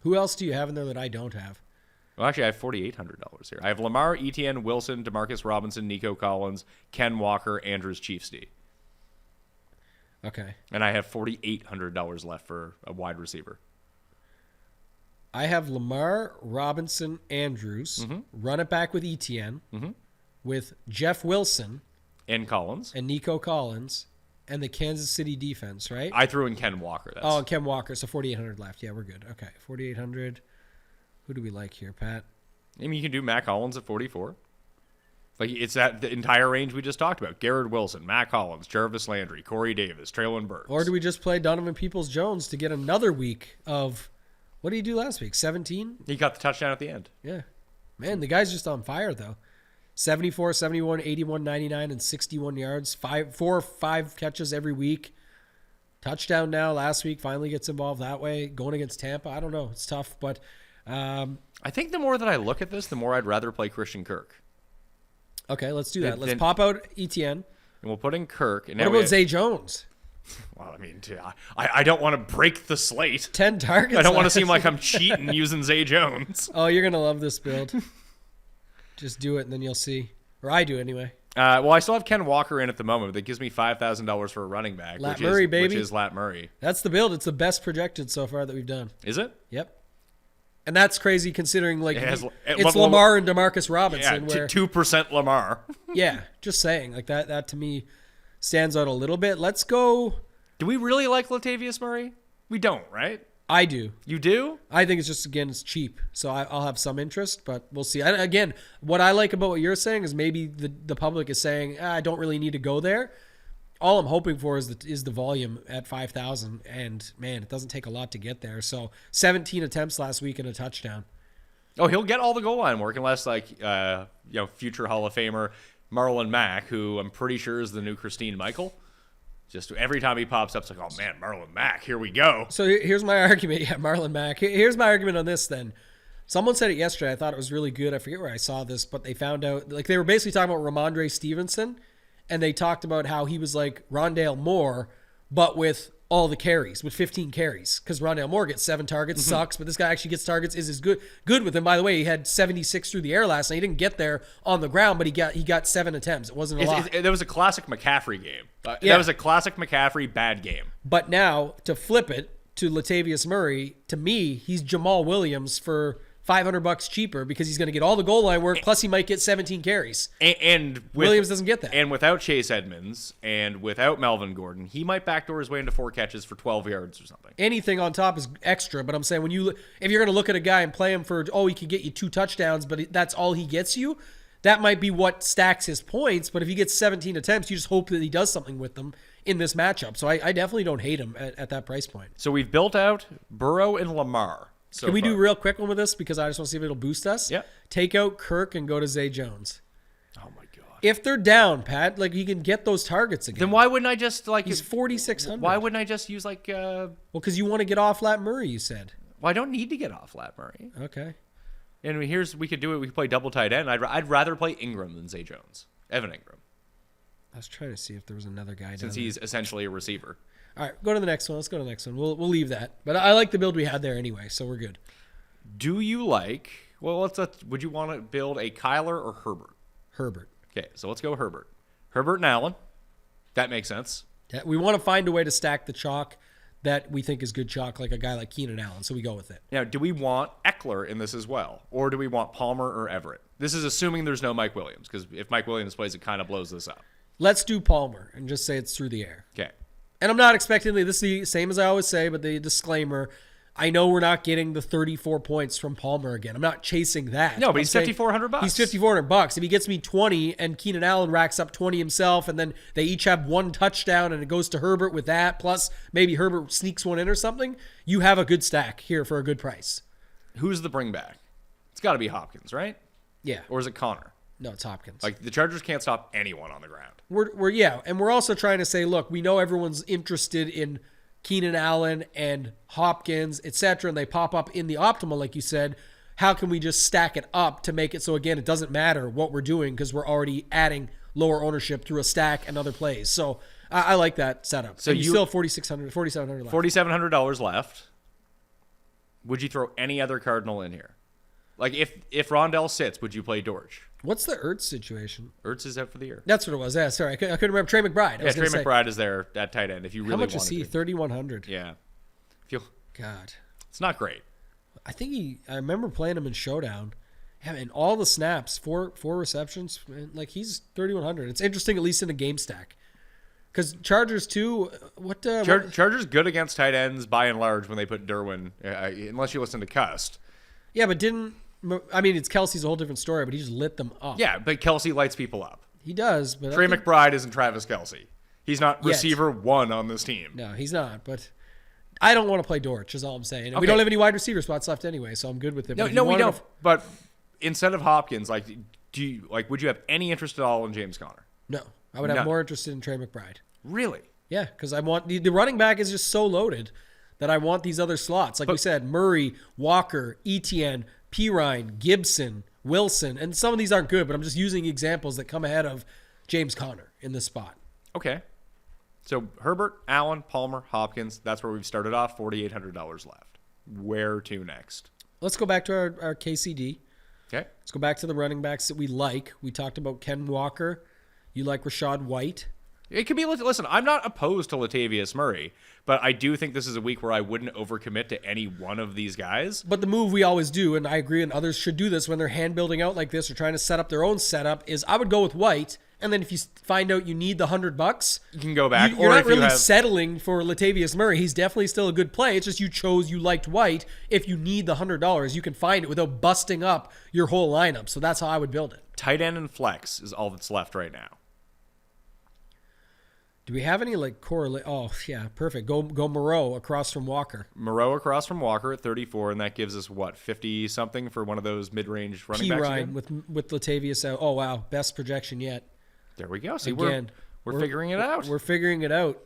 Who else do you have in there that I don't have? Well, actually, I have $4,800 here. I have Lamar, Etienne, Wilson, Demarcus Robinson, Nico Collins, Ken Walker, Andrews, Chiefs D. Okay. And I have $4,800 left for a wide receiver. I have Lamar, Robinson, Andrews, run it back with Etienne, with Jeff Wilson. And Collins. And Nico Collins, and the Kansas City defense, right? I threw in Ken Walker. And Ken Walker, so 4,800 left. Yeah, we're good. Okay, 4,800. Who do we like here, Pat? I mean, you can do Matt Collins at 44. Like, it's the entire range we just talked about. Garrett Wilson, Matt Collins, Jarvis Landry, Corey Davis, Traylon Burks. Or do we just play Donovan Peoples-Jones to get another week of, what did he do last week, 17? He got the touchdown at the end. Yeah. Man, the guy's just on fire, though. 74, 71, 81, 99, and 61 yards. 4 or 5 catches every week. Touchdown now last week. Finally gets involved that way. Going against Tampa, I don't know. It's tough, but... I think the more that I look at this, the more I'd rather play Christian Kirk. Okay, let's do that. Let's pop out Etienne. And we'll put in Kirk. And what about Zay Jones? Well, I mean, I don't want to break the slate. 10 targets. I don't want to seem like I'm cheating using Zay Jones. Oh, you're going to love this build. Just do it, and then you'll see. Or I do, anyway. Well, I still have Ken Walker in at the moment. That gives me $5,000 for a running back. Lat Murray, baby. Which is Lat Murray. That's the build. It's the best projected so far that we've done. Is it? Yep. And that's crazy considering, like, it's Lamar Lamar and Demarcus Robinson. Yeah, where 2% Lamar. Yeah, just saying. Like, that to me stands out a little bit. Let's go. Do we really like Latavius Murray? We don't, right? I do. You do? I think it's just, again, it's cheap. So I'll have some interest, but we'll see. Again, what I like about what you're saying is maybe the public is saying, I don't really need to go there. all I'm hoping for is the volume at 5,000, and man, it doesn't take a lot to get there. So 17 attempts last week and a touchdown. Oh, he'll get all the goal line work unless future Hall of Famer Marlon Mack, who I'm pretty sure is the new Christine Michael. Just every time he pops up, it's like, oh man, Marlon Mack, here we go. So here's my argument. Yeah, Marlon Mack. Here's my argument on this then. Someone said it yesterday. I thought it was really good. I forget where I saw this, but they found out, like, they were basically talking about Ramondre Stevenson, and they talked about how he was like Rondale Moore, but with all the carries, with 15 carries, because Rondale Moore gets 7 targets, sucks, but this guy actually gets targets, is as good with him. By the way, he had 76 through the air last night. He didn't get there on the ground, but he got 7 attempts. It wasn't a lot. That was a classic McCaffrey game. Yeah. That was a classic McCaffrey bad game. But now, to flip it to Latavius Murray, to me, he's Jamal Williams for $500 cheaper because he's going to get all the goal line work, plus he might get 17 carries. And Williams doesn't get that. And without Chase Edmonds and without Melvin Gordon, he might backdoor his way into 4 catches for 12 yards or something. Anything on top is extra, but I'm saying if you're going to look at a guy and play him for, he could get you 2 touchdowns, but that's all he gets you, that might be what stacks his points. But if he gets 17 attempts, you just hope that he does something with them in this matchup. So I definitely don't hate him at that price point. So we've built out Burrow and Lamar. Can we do a real quick one with this? Because I just want to see if it'll boost us. Yeah. Take out Kirk and go to Zay Jones. Oh, my God. If they're down, Pat, like, he can get those targets again. Then why wouldn't I just, like... He's 4,600. Why wouldn't I just use, like... Well, because you want to get off Lat Murray, you said. Well, I don't need to get off Lat Murray. Okay. And we could do it. We could play double tight end. I'd rather play Ingram than Zay Jones. Evan Ingram. I was trying to see if there was another guy Since he's essentially a receiver. All right, go to the next one. Let's go to the next one. We'll leave that. But I like the build we had there anyway, so we're good. Do you like... Well, would you want to build a Kyler or Herbert? Herbert. Okay, so let's go Herbert. Herbert and Allen. That makes sense. Yeah, we want to find a way to stack the chalk that we think is good chalk, like a guy like Keenan Allen, so we go with it. Now, do we want Eckler in this as well? Or do we want Palmer or Everett? This is assuming there's no Mike Williams, because if Mike Williams plays, it kind of blows this up. Let's do Palmer and just say it's through the air. Okay. And I'm not expecting this is the same as I always say, but the disclaimer, I know we're not getting the 34 points from Palmer again. I'm not chasing that. No, but he's $5,400. He's $5,400. If he gets me 20 and Keenan Allen racks up 20 himself, and then they each have 1 touchdown and it goes to Herbert with that, plus maybe Herbert sneaks one in or something, you have a good stack here for a good price. Who's the bring back? It's got to be Hopkins, right? Yeah. Or is it Connor? No, it's Hopkins. Like, the Chargers can't stop anyone on the ground. We're also trying to say, look, we know everyone's interested in Keenan Allen and Hopkins, etc., and they pop up in the optimal, like you said. How can we just stack it up to make it so, again, it doesn't matter what we're doing because we're already adding lower ownership through a stack and other plays. So I like that setup. So you still have $4,700 left. $4,700 left. Would you throw any other Cardinal in here? Like, if Rondell sits, would you play Dortch? What's the Ertz situation? Ertz is out for the year. That's what it was. Yeah, sorry. I couldn't remember. Trey McBride. Yeah, Trey McBride is there at tight end if you really want to. How much is he? 3,100. Yeah. God. It's not great. I remember playing him in Showdown. Yeah, and all the snaps, four receptions, man, like he's 3,100. It's interesting, at least in a game stack. Because Chargers, too, Chargers good against tight ends by and large when they put Derwin, unless you listen to Cust. Yeah, but it's Kelsey's a whole different story, but he just lit them up. Yeah, but Kelsey lights people up. He does. But Trey McBride isn't Travis Kelsey. He's not receiver 1 on this team. No, he's not. But I don't want to play Dortch, is all I'm saying. Okay. We don't have any wide receiver spots left anyway, so I'm good with it. No, we don't. But instead of Hopkins, would you have any interest at all in James Conner? No. I would have more interest in Trey McBride. Really? Yeah, because I want the running back is just so loaded that I want these other slots. Like we said, Murray, Walker, Etienne, Pirine, Gibson, Wilson, and some of these aren't good, but I'm just using examples that come ahead of James Conner in this spot. Okay. So Herbert, Allen, Palmer, Hopkins, that's where we've started off, $4,800 left. Where to next? Let's go back to our KCD. Okay. Let's go back to the running backs that we like. We talked about Ken Walker. You like Rashad White. It could be, listen, I'm not opposed to Latavius Murray, but I do think this is a week where I wouldn't overcommit to any one of these guys. But the move we always do, and I agree, and others should do this when they're hand building out like this or trying to set up their own setup, is I would go with White, and then if you find out you need the $100, you can go back. You're not really settling for Latavius Murray. He's definitely still a good play. It's just you liked White. If you need the $100, you can find it without busting up your whole lineup. So that's how I would build it. Tight end and flex is all that's left right now. Do we have any like correlate? Oh yeah, perfect. Go Moreau across from Walker. Moreau across from Walker at 34, and that gives us what, 50 something for one of those mid-range running backs. Ryan with Latavius out. Oh wow, best projection yet. There we go. See, Again, we're figuring it out. We're figuring it out.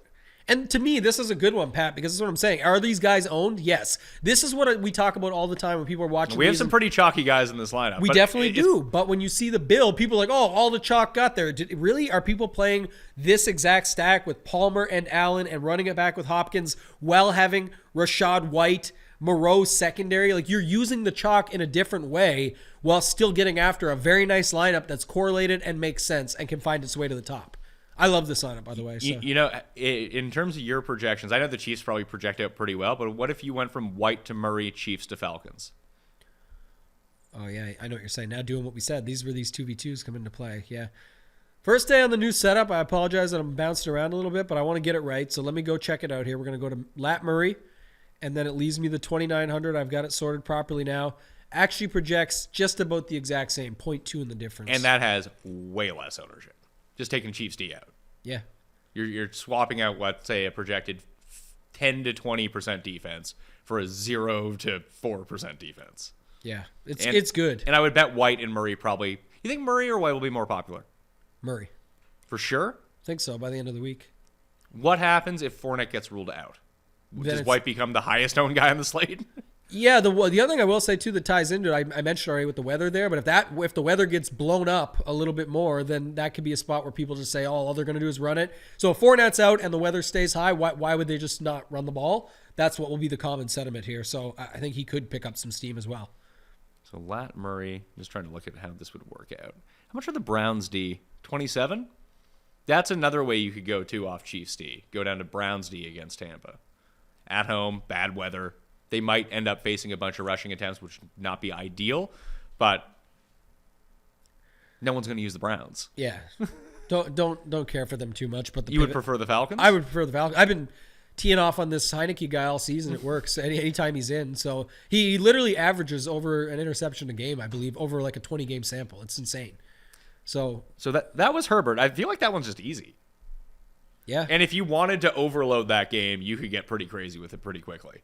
And to me, this is a good one, Pat, because this is what I'm saying. Are these guys owned? Yes. This is what we talk about all the time when people are watching. We have some pretty chalky guys in this lineup. We definitely do. But when you see the bill, people are like, oh, all the chalk got there. Really? Are people playing this exact stack with Palmer and Allen and running it back with Hopkins while having Rachaad White, Moreau secondary? Like, you're using the chalk in a different way while still getting after a very nice lineup that's correlated and makes sense and can find its way to the top. I love this lineup, by the way. So. You know, in terms of your projections, I know the Chiefs probably project out pretty well, but what if you went from White to Murray, Chiefs to Falcons? Oh, yeah, I know what you're saying. Now doing what we said. These 2v2s come into play. Yeah. First day on the new setup. I apologize that I'm bouncing around a little bit, but I want to get it right. So let me go check it out here. We're going to go to Lat Murray, and then it leaves me the 2,900. I've got it sorted properly now. Actually projects just about the exact same, 0.2 in the difference. And that has way less ownership. Just taking Chiefs D out. Yeah. You're swapping out what, say, a projected 10 to 20% defense for a 0 to 4% defense. Yeah. It's good. And I would bet White and Murray probably. You think Murray or White will be more popular? Murray. For sure? I think so by the end of the week. What happens if Fournette gets ruled out? Does White become the highest owned guy on the slate? Yeah, the other thing I will say too that ties into it, I mentioned already with the weather there, but if the weather gets blown up a little bit more, then that could be a spot where people just say, oh, all they're going to do is run it. So if Fournette's out and the weather stays high, why would they just not run the ball? That's what will be the common sentiment here. So I think he could pick up some steam as well. So Lat Murray, just trying to look at how this would work out. How much are the Browns D? 27? That's another way you could go too off Chiefs D. Go down to Browns D against Tampa. At home, bad weather. They might end up facing a bunch of rushing attempts, which would not be ideal, but no one's going to use the Browns. Yeah. Don't care for them too much. But you would prefer the Falcons? I would prefer the Falcons. I've been teeing off on this Heineke guy all season. It works anytime he's in. So he literally averages over an interception a game, I believe, over like a 20-game sample. It's insane. So that was Herbert. I feel like that one's just easy. Yeah. And if you wanted to overload that game, you could get pretty crazy with it pretty quickly.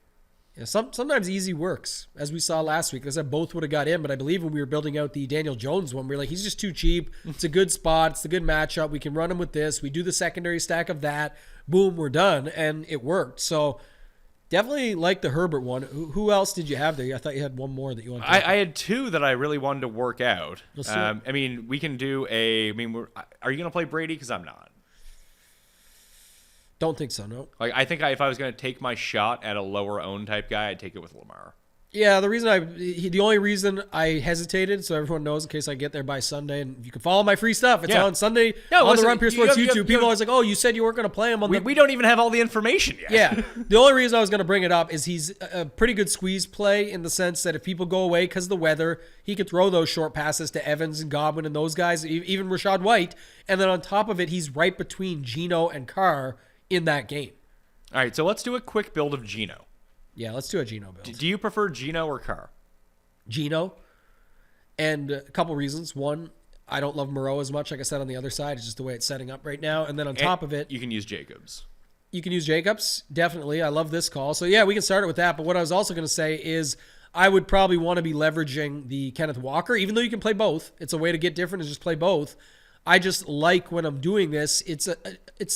Yeah, sometimes easy works, as we saw last week. I said both would have got in, but I believe when we were building out the Daniel Jones one, we were like, he's just too cheap. It's a good spot. It's a good matchup. We can run him with this. We do the secondary stack of that. Boom, we're done. And it worked. So definitely like the Herbert one. Who else did you have there? I thought you had one more that you wanted to I had two that I really wanted to work out. I mean, we can do are you going to play Brady? Because I'm not. Don't think so, no. Like I think if I was going to take my shot at a lower owned type guy, I'd take it with Lamar. Yeah, the only reason I hesitated, so everyone knows in case I get there by Sunday, and you can follow my free stuff. It's on Sunday on the Run Pure Sports YouTube. People are always like, oh, you said you weren't going to play him on we don't even have all the information yet. Yeah. The only reason I was going to bring it up is he's a pretty good squeeze play in the sense that if people go away because of the weather, he could throw those short passes to Evans and Godwin and those guys, even Rachaad White. And then on top of it, he's right between Geno and Carr in that game. All right, so let's do a quick build of Geno. Yeah, let's do a Geno build. Do you prefer Geno or Carr? Geno. And a couple reasons. One, I don't love Moreau as much. Like I said, on the other side, it's just the way it's setting up right now. And then on top of it, you can use Jacobs. You can use Jacobs. Definitely. I love this call. So yeah, we can start it with that. But what I was also going to say is I would probably want to be leveraging the Kenneth Walker, even though you can play both. It's a way to get different is just play both. I just like when I'm doing this. It's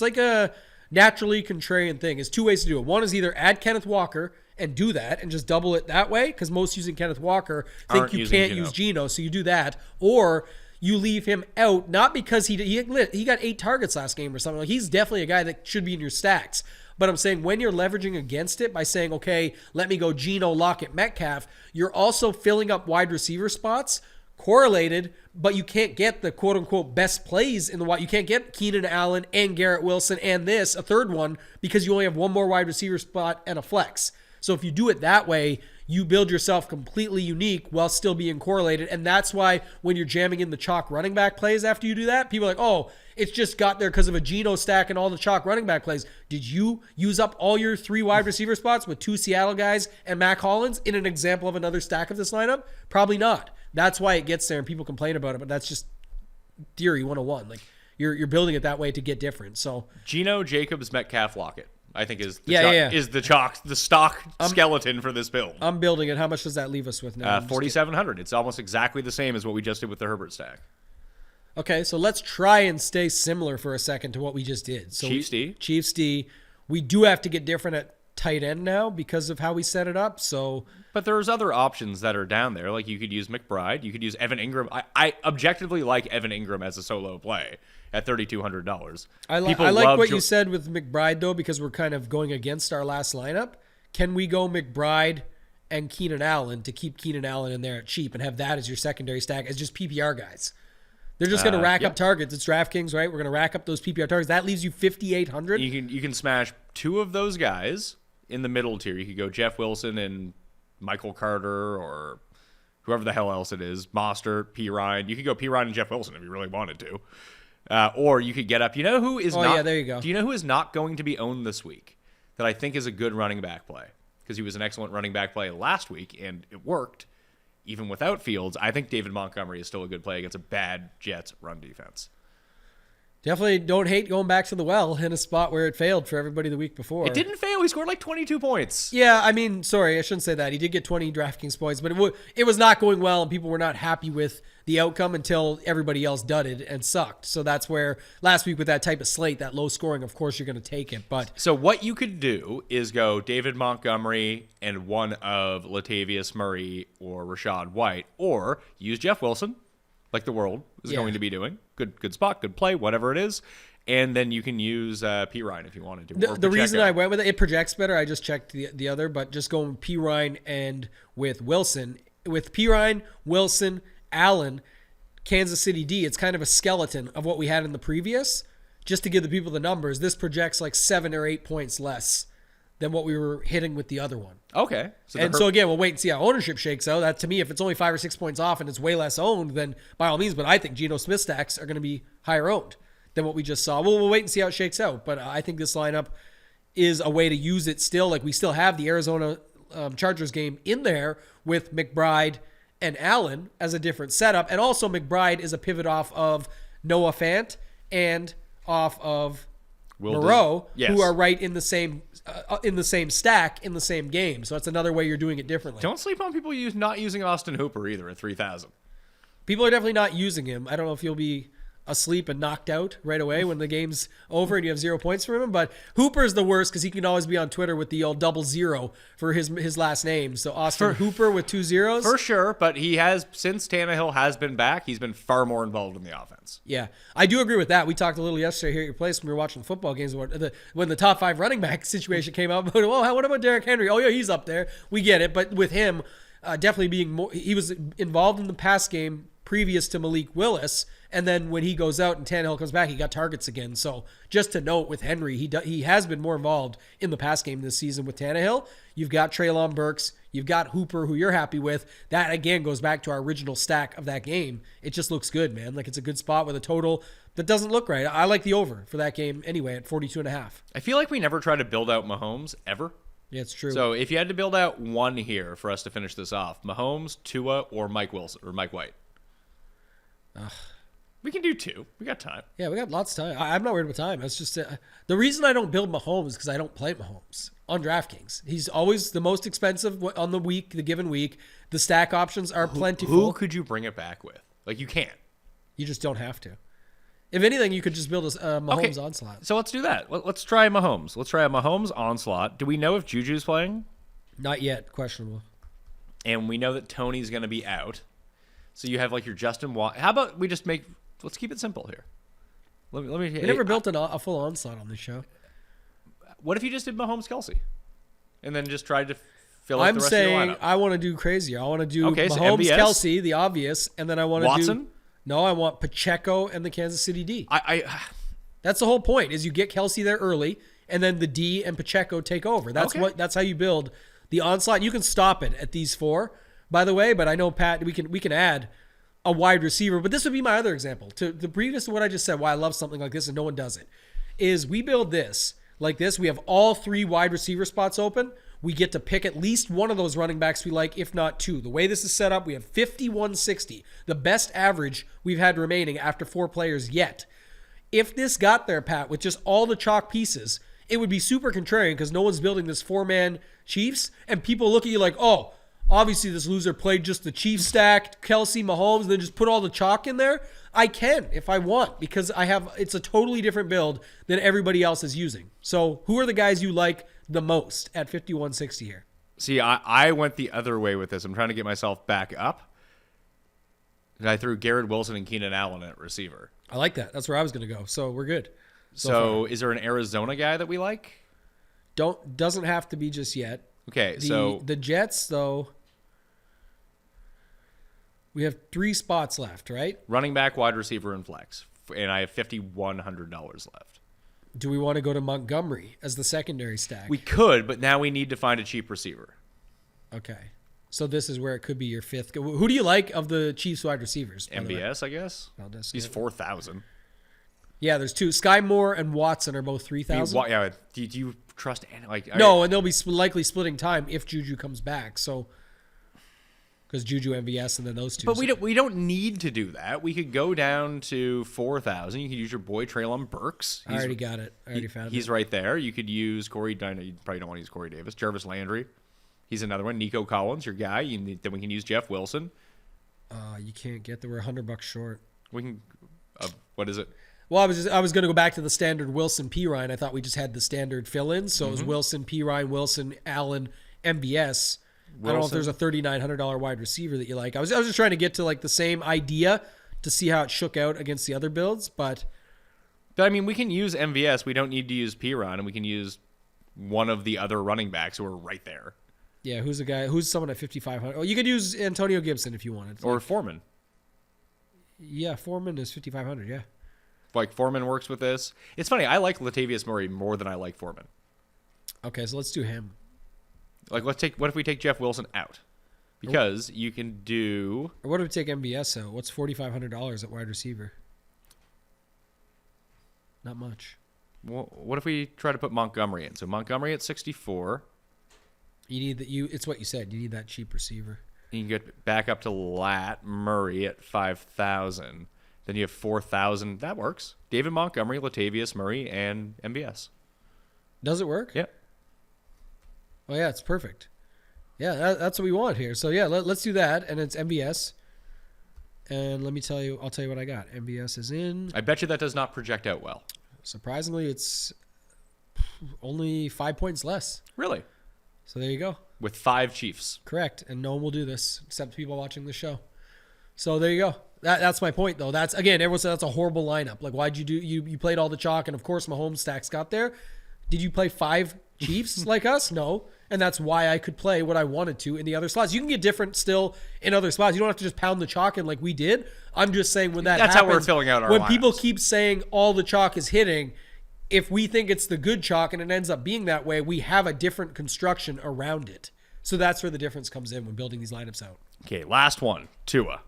like a naturally contrarian thing. Is two ways to do it. One is either add Kenneth Walker and do that and just double it that way, because most using Kenneth Walker think you can't use Geno, so you do that, or you leave him out, not because he got 8 targets last game or something. Like, he's definitely a guy that should be in your stacks. But I'm saying when you're leveraging against it by saying, okay, let me go Geno, Lockett, Metcalf, you're also filling up wide receiver spots correlated, but you can't get the quote-unquote best plays in the wide. You can't get Keenan Allen and Garrett Wilson and a third one, because you only have one more wide receiver spot and a flex. So if you do it that way, you build yourself completely unique while still being correlated. And that's why when you're jamming in the chalk running back plays after you do that, people are like, oh, it's just got there because of a Geno stack and all the chalk running back plays. Did you use up all your 3 wide receiver spots with 2 Seattle guys and Mac Hollins in an example of another stack of this lineup? Probably not. That's why it gets there and people complain about it, but that's just theory 101. Like, you're building it that way to get different. So Geno, Jacobs, Metcalf, Lockett, I think is the stock skeleton for this build. I'm building it. How much does that leave us with now? 4,700. It's almost exactly the same as what we just did with the Herbert stack. Okay, so let's try and stay similar for a second to what we just did. So Chiefs D. We do have to get different at tight end now because of how we set it up. So, but there's other options that are down there. Like you could use McBride. You could use Evan Ingram. I objectively like Evan Ingram as a solo play at $3,200. I like what you said with McBride, though, because we're kind of going against our last lineup. Can we go McBride and Keenan Allen to keep Keenan Allen in there at cheap and have that as your secondary stack as just PPR guys? They're just going to rack up targets. It's DraftKings, right? We're going to rack up those PPR targets. That leaves you 5,800. You can smash two of those guys in the middle tier. You could go Jeff Wilson and Michael Carter or whoever the hell else it is, Mostert, P. Ryan. You could go P. Ryan and Jeff Wilson if you really wanted to. Or you could get up. You know who is not? Yeah, there you go. Do you know who is not going to be owned this week that I think is a good running back play? Because he was an excellent running back play last week, and it worked. Even without Fields, I think David Montgomery is still a good play against a bad Jets run defense. Definitely don't hate going back to the well in a spot where it failed for everybody the week before. It didn't fail. He scored like 22 points. Yeah, I mean, sorry, I shouldn't say that. He did get 20 DraftKings points, but it was not going well, and people were not happy with the outcome until everybody else dudded and sucked. So that's where last week with that type of slate, that low scoring, of course you're going to take it. But so what you could do is go David Montgomery and one of Latavius Murray or Rashad White, or use Jeff Wilson, like the world is going to be doing. Good spot, good play, whatever it is. And then you can use P. Ryan if you wanted to. The reason I went with it projects better. I just checked the other, but just going P. Ryan and with Wilson. With P. Ryan, Wilson, Allen, Kansas City D, it's kind of a skeleton of what we had in the previous. Just to give the people the numbers, this projects like 7 or 8 points less than what we were hitting with the other one. Okay. So again, we'll wait and see how ownership shakes out. That to me, if it's only 5 or 6 points off and it's way less owned, then by all means. But I think Geno Smith stacks are going to be higher owned than what we just saw. We'll wait and see how it shakes out. But I think this lineup is a way to use it still. Like we still have the Arizona Chargers game in there with McBride and Allen as a different setup. And also McBride is a pivot off of Noah Fant and off of Burrow, who are right in the same stack in the same game. So that's another way you're doing it differently. Don't sleep on people not using Austin Hooper either at 3,000. People are definitely not using him. I don't know if you'll be asleep and knocked out right away when the game's over and you have 0 points from him. But Hooper's the worst because he can always be on Twitter with the old 00 for his last name. So Austin Hooper with 2 zeros. For sure, but he has, since Tannehill has been back, he's been far more involved in the offense. Yeah, I do agree with that. We talked a little yesterday here at your place when we were watching football games when the top 5 running back situation came out. But, what about Derrick Henry? Oh, yeah, he's up there. We get it. But with him definitely being more, he was involved in the pass game previous to Malik Willis, and then when he goes out and Tannehill comes back, he got targets again. So just to note with Henry, he has been more involved in the pass game this season with Tannehill. You've got Treylon Burks, you've got Hooper, who you're happy with. That again goes back to our original stack of that game. It just looks good, man. Like it's a good spot with a total that doesn't look right. I like the over for that game anyway at 42.5. I feel like we never try to build out Mahomes ever. Yeah, it's true. So if you had to build out one here for us to finish this off, Mahomes, Tua, or Mike Wilson or Mike White. We can do 2. We got time. Yeah, we got lots of time. I'm not worried about time. It's just the reason I don't build Mahomes is because I don't play Mahomes on DraftKings. He's always the most expensive on the given week. The stack options are plentiful. Who could you bring it back with? Like you can't. You just don't have to. If anything, you could just build a Mahomes onslaught. So let's do that. Let's try Mahomes. Let's try a Mahomes onslaught. Do we know if Juju's playing? Not yet. Questionable. And we know that Tony's going to be out. So you have like your Justin Watt. How about we just let's keep it simple here. Let me. We never built a full onslaught on this show. What if you just did Mahomes Kelsey, and then just tried to fill out the rest of your lineup? I'm saying I want to do crazier. I want to do Mahomes Kelsey, the obvious, and then I want to Watson? No, I want Pacheco and the Kansas City D. That's the whole point. Is you get Kelsey there early, and then the D and Pacheco take over. That's how you build the onslaught. You can stop it at these 4. By the way, but I know, Pat, we can add a wide receiver. But this would be my other example. To the previous to what I just said, why I love something like this and no one does it, is we build this like this. We have all 3 wide receiver spots open. We get to pick at least one of those running backs we like, if not 2. The way this is set up, we have 51.60, the best average we've had remaining after 4 players yet. if this got there, Pat, with just all the chalk pieces, it would be super contrarian because no one's building this 4-man Chiefs, and people look at you like, oh, obviously this loser played just the Chiefs stack, Kelsey, Mahomes, and then just put all the chalk in there. I can if I want because it's a totally different build than everybody else is using. So who are the guys you like the most at 5160 here? See, I went the other way with this. I'm trying to get myself back up. And I threw Garrett Wilson and Keenan Allen at receiver. I like that. That's where I was going to go. So we're good. So is there an Arizona guy that we like? Doesn't have to be just yet. Okay, the Jets, though, we have 3 spots left, right? Running back, wide receiver, and flex. And I have $5,100 left. Do we want to go to Montgomery as the secondary stack? We could, but now we need to find a cheap receiver. Okay. So this is where it could be your 5th. Who do you like of the Chiefs wide receivers? MBS, I guess. He's 4,000. Yeah, there's 2. Sky Moore and Watson are both 3,000. Yeah, do you trust any? No, and they'll be likely splitting time if Juju comes back. So because Juju, MVS, and then those 2. But we don't need to do that. We could go down to 4,000. You could use your boy Treylon Burks. I already got it. I already found it. He's right there. You could use Corey. You probably don't want to use Corey Davis. Jarvis Landry. He's another one. Nico Collins, your guy. Then we can use Jeff Wilson. You can't get there. We're $100 short. We can. What is it? Well, I was going to go back to the standard Wilson P Ryan. I thought we just had the standard fill-ins. So it was Wilson P Ryan, Wilson Allen, MVS. I don't know if there's a $3,900 wide receiver that you like. I was just trying to get to like the same idea to see how it shook out against the other builds, but I mean, we can use MVS. We don't need to use Piron, and we can use one of the other running backs who are right there. Yeah, who's someone at 5,500? Oh, you could use Antonio Gibson if you wanted. Or Foreman. Yeah, Foreman is 5,500, yeah. Like, Foreman works with this. It's funny, I like Latavius Murray more than I like Foreman. Okay, so let's do him. Like, what if we take Jeff Wilson out? Because you can do... Or what if we take MBS out? What's $4,500 at wide receiver? Not much. Well, what if we try to put Montgomery in? So Montgomery at 64. It's what you said. You need that cheap receiver. You can get back up to Lat Murray at 5,000. Then you have 4,000. That works. David Montgomery, Latavius Murray, and MBS. Does it work? Yep. Oh, yeah, it's perfect. Yeah, that's what we want here. So, yeah, let's do that. And it's MBS. And I'll tell you what I got. MBS is in. I bet you that does not project out well. Surprisingly, it's only 5 points less. Really? So there you go. With 5 Chiefs. Correct. And no one will do this except people watching the show. So there you go. That's my point, though. That's, again, everyone said that's a horrible lineup. Like, why'd you do... You played all the chalk, and, of course, Mahomes Stacks got there. Did you play 5 Chiefs like us? No. And that's why I could play what I wanted to in the other slots. You can get different still in other spots. You don't have to just pound the chalk in like we did. I'm just saying when that that's happens, how we're filling out our when lineups. People keep saying all the chalk is hitting, if we think it's the good chalk and it ends up being that way, we have a different construction around it. So that's where the difference comes in when building these lineups out. Okay, last one. Tua.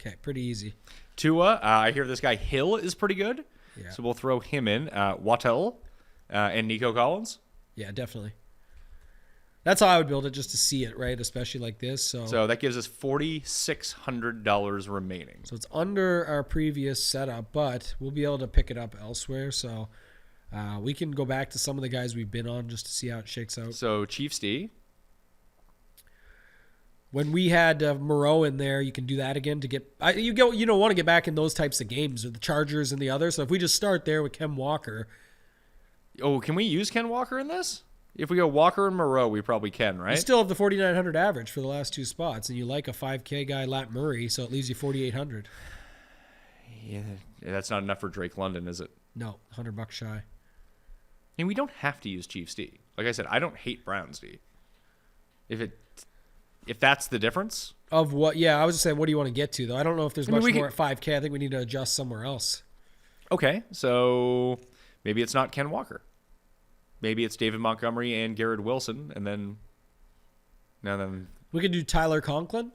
Okay, pretty easy. Tua, I hear this guy Hill is pretty good. Yeah. So we'll throw him in. Waddle and Nico Collins. Yeah, definitely. That's how I would build it, just to see it, right? Especially like this. So that gives us $4,600 remaining. So it's under our previous setup, but we'll be able to pick it up elsewhere. So we can go back to some of the guys we've been on just to see how it shakes out. So Chiefs D. When we had Moreau in there, you can do that again to get. You don't want to get back in those types of games or the Chargers and the others. So if we just start there with Ken Walker. Oh, can we use Ken Walker in this? If we go Walker and Moreau, we probably can, right? You still have the 4,900 average for the last 2 spots, and you like a 5K guy, Lat Murray, so it leaves you 4,800. Yeah, that's not enough for Drake London, is it? No, $100 shy. And we don't have to use Chiefs D. Like I said, I don't hate Browns D. If that's the difference. Of what? Yeah, I was just saying, what do you want to get to, though? I don't know if there's much more at 5K. I think we need to adjust somewhere else. Okay, so maybe it's not Ken Walker. Maybe it's David Montgomery and Garrett Wilson, and then we could do Tyler Conklin.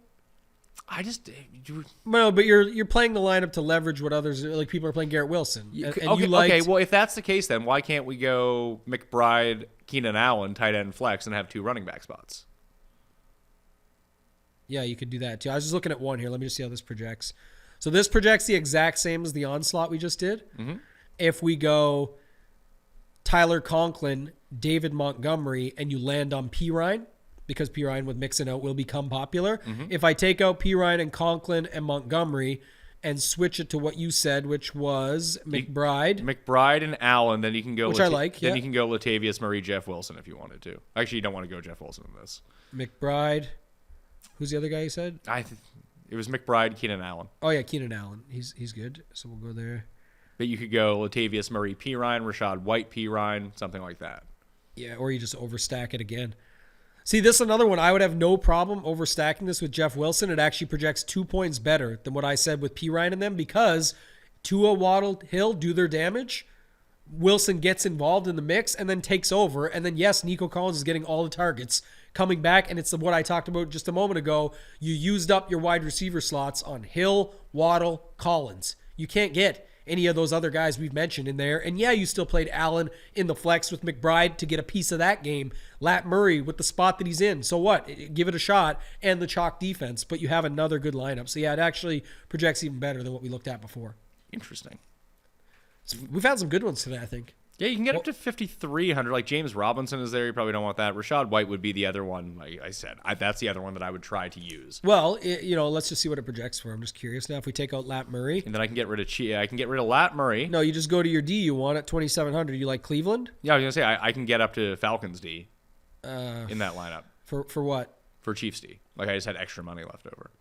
No, but you're playing the lineup to leverage what others like. People are playing Garrett Wilson. Okay. Well, if that's the case, then why can't we go McBride, Keenan Allen, tight end flex, and have 2 running back spots? Yeah, you could do that too. I was just looking at one here. Let me just see how this projects. So this projects the exact same as the onslaught we just did. Mm-hmm. If we go Tyler Conklin, David Montgomery, and you land on Pirine, because Pirine with Mixon out will become popular. Mm-hmm. If I take out Pirine and Conklin and Montgomery and switch it to what you said, which was McBride and Allen, then you can go. Which I like. Then you can go Latavius Murray, Jeff Wilson if you wanted to. Actually, you don't want to go Jeff Wilson in this. McBride. Who's the other guy you said? It was McBride, Keenan Allen. Oh yeah, Keenan Allen. He's good. So we'll go there. But you could go Latavius Murray, Pirine, Rashad White, Pirine, something like that. Yeah, or you just overstack it again. See, this is another one. I would have no problem overstacking this with Jeff Wilson. It actually projects 2 points better than what I said with Pirine and them because Tua, Waddle, Hill do their damage. Wilson gets involved in the mix and then takes over. And then, yes, Nico Collins is getting all the targets coming back. And it's what I talked about just a moment ago. You used up your wide receiver slots on Hill, Waddle, Collins. You can't get any of those other guys we've mentioned in there. And yeah, you still played Allen in the flex with McBride to get a piece of that game. Lat Murray with the spot that he's in. So what? Give it a shot. And the chalk defense. But you have another good lineup. So yeah, it actually projects even better than what we looked at before. Interesting. We've had some good ones today, I think. Yeah, you can get up to 5,300. Like James Robinson is there. You probably don't want that. Rashad White would be the other one. Like I said, that's the other one that I would try to use. Well, let's just see what it projects for. I'm just curious now. If we take out Lat Murray, and then I can get rid of Lat Murray. No, you just go to your D you want at 2,700. You like Cleveland? Yeah, I was gonna say I can get up to Falcons D in that lineup. For what? For Chiefs D. Like I just had extra money left over.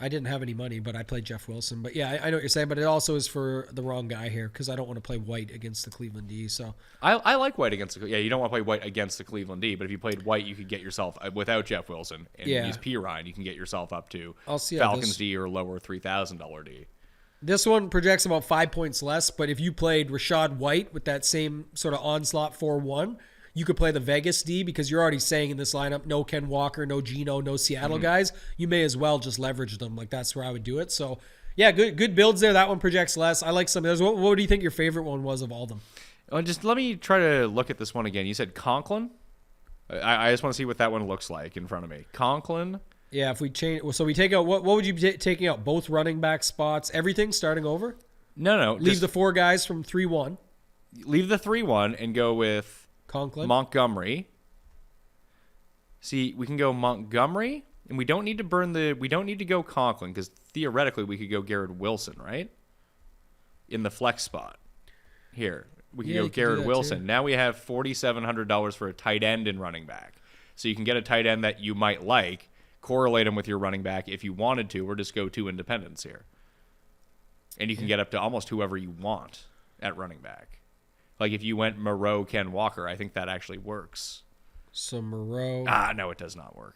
I didn't have any money, but I played Jeff Wilson. But yeah, I know what you're saying, but it also is for the wrong guy here because I don't want to play White against the Cleveland D. So I like White against you don't want to play White against the Cleveland D, but if you played White, you could get yourself without Jeff Wilson and use Pirine, you can get yourself up to Falcons D or lower $3,000 D. This one projects about 5 points less, but if you played Rashad White with that same sort of onslaught 4-1, you could play the Vegas D because you're already saying in this lineup, no Ken Walker, no Geno, no Seattle guys. You may as well just leverage them. Like that's where I would do it. So yeah, good builds there. That one projects less. I like some of those. What do you think your favorite one was of all of them? Just let me try to look at this one again. You said Conklin? I just want to see what that one looks like in front of me. Conklin? Yeah, if we change, so we take out, what would you be taking out? Both running back spots, everything starting over? No. Leave the 4 guys from 3-1. Leave the 3-1 and go with Conklin. Montgomery. See, we can go Montgomery, and we don't need to go Conklin because theoretically we could go Garrett Wilson, right? In the flex spot. Here, we can go Garrett Wilson. Too. Now we have $4,700 for a tight end and running back. So you can get a tight end that you might like, correlate them with your running back if you wanted to, or just go 2 independents here. And you can get up to almost whoever you want at running back. Like if you went Moreau, Ken Walker, I think that actually works. So Moreau. No, it does not work.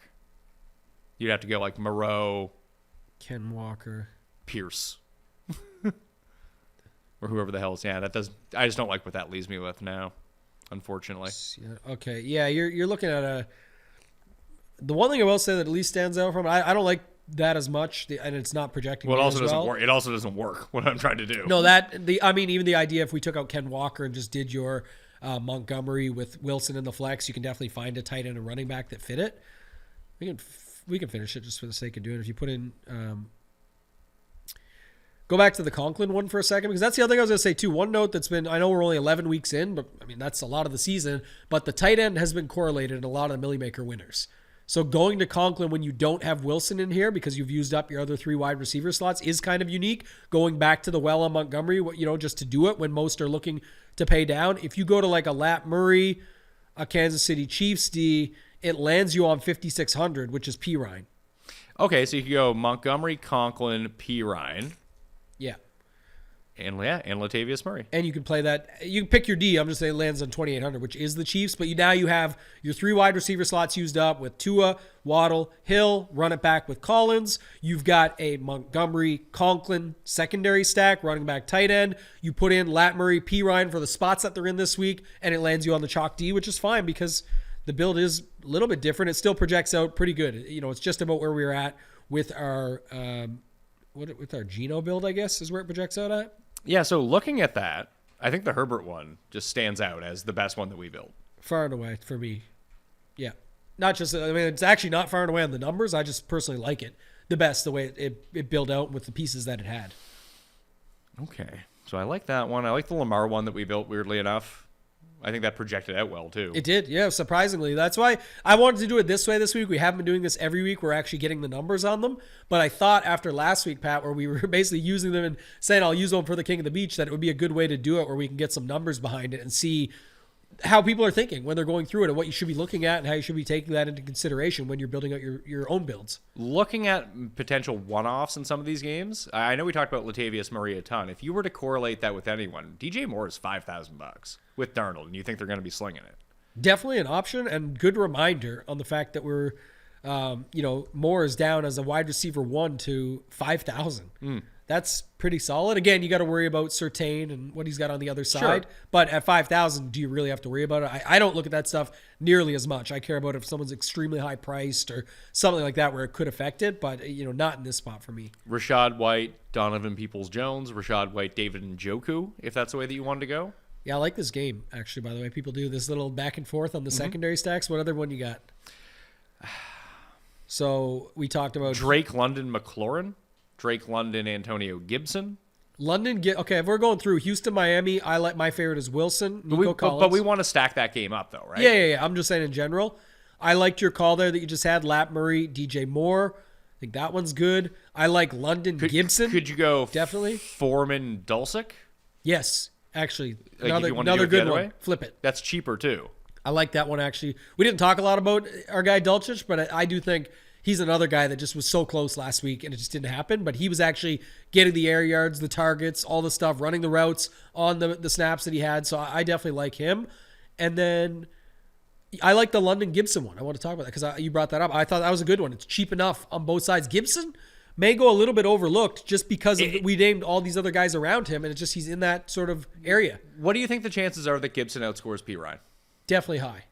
You'd have to go like Moreau, Ken Walker, Pierce, or whoever the hell is. Yeah, that does. I just don't like what that leaves me with now, unfortunately. Okay, yeah, you're looking at the one thing I will say that at least stands out from it. I don't like that as much, and it's not projecting. Well, it also doesn't work. It also doesn't work. What I'm trying to do. No, even the idea if we took out Ken Walker and just did your Montgomery with Wilson in the flex, you can definitely find a tight end and running back that fit it. We can finish it just for the sake of doing it. If you put in, go back to the Conklin one for a second because that's the other thing I was going to say too. One note that's been, I know we're only 11 weeks in, but I mean that's a lot of the season. But the tight end has been correlated in a lot of the Millie Maker winners. So going to Conklin when you don't have Wilson in here because you've used up your other 3 wide receiver slots is kind of unique. Going back to the well on Montgomery, just to do it when most are looking to pay down. If you go to like a Lat Murray, a Kansas City Chiefs D, it lands you on 5,600, which is Pirine. Okay, so you can go Montgomery, Conklin, Pirine. Yeah. And Latavius Murray. And you can play that. You can pick your D. I'm just saying it lands on 2,800, which is the Chiefs. But now you have your 3 wide receiver slots used up with Tua, Waddle, Hill, run it back with Collins. You've got a Montgomery, Conklin secondary stack, running back tight end. You put in Lat Murray, Pirine for the spots that they're in this week, and it lands you on the chalk D, which is fine because the build is a little bit different. It still projects out pretty good. It's just about where we were at with our with our Geno build, I guess, is where it projects out at. Yeah, so looking at that, I think the Herbert one just stands out as the best one that we built. Far and away for me. Yeah. Not just, it's actually not far and away on the numbers. I just personally like it. the best the way it built out with the pieces that it had. Okay. So I like that one. I like the Lamar one that we built, weirdly enough. I think that projected out well, too. It did, yeah, surprisingly. That's why I wanted to do it this way this week. We haven't been doing this every week. We're actually getting the numbers on them. But I thought after last week, Pat, where we were basically using them and saying I'll use them for the King of the Beach, that it would be a good way to do it where we can get some numbers behind it and see how people are thinking when they're going through it and what you should be looking at and how you should be taking that into consideration when you're building out your own builds. Looking at potential one-offs in some of these games, I know we talked about Latavius Murray a ton. If you were to correlate that with anyone, DJ Moore is $5,000 with Darnold, and you think they're going to be slinging it. Definitely an option, and good reminder on the fact that we're, Moore is down as a wide receiver 1 to 5,000. That's pretty solid. Again, you got to worry about Surtain and what he's got on the other side. Sure. But at 5,000, do you really have to worry about it? I don't look at that stuff nearly as much. I care about if someone's extremely high priced or something like that where it could affect it, but not in this spot for me. Rashad White, Donovan Peoples-Jones, Rashad White, David Njoku, if that's the way that you wanted to go. Yeah, I like this game, actually, by the way. People do this little back and forth on the secondary stacks. What other one you got? So we talked about Drake London McLaurin. Drake London, Antonio Gibson. Okay, if we're going through Houston, Miami, I like my favorite is Wilson. Nico Collins. But we want to stack that game up, though, right? Yeah. I'm just saying in general. I liked your call there that you just had, Lat Murray, DJ Moore. I think that one's good. I like London Gibson. Could you go definitely Foreman Dulcich? Yes, actually. Like Another good one. Flip it. That's cheaper, too. I like that one, actually. We didn't talk a lot about our guy Dulcich, but I do think he's another guy that just was so close last week and it just didn't happen. But he was actually getting the air yards, the targets, all the stuff, running the routes on the snaps that he had. So I definitely like him. And then I like the London Gibson one. I want to talk about that because you brought that up. I thought that was a good one. It's cheap enough on both sides. Gibson may go a little bit overlooked just because we named all these other guys around him, and it's just he's in that sort of area. What do you think the chances are that Gibson outscores P. Ryan? Definitely high.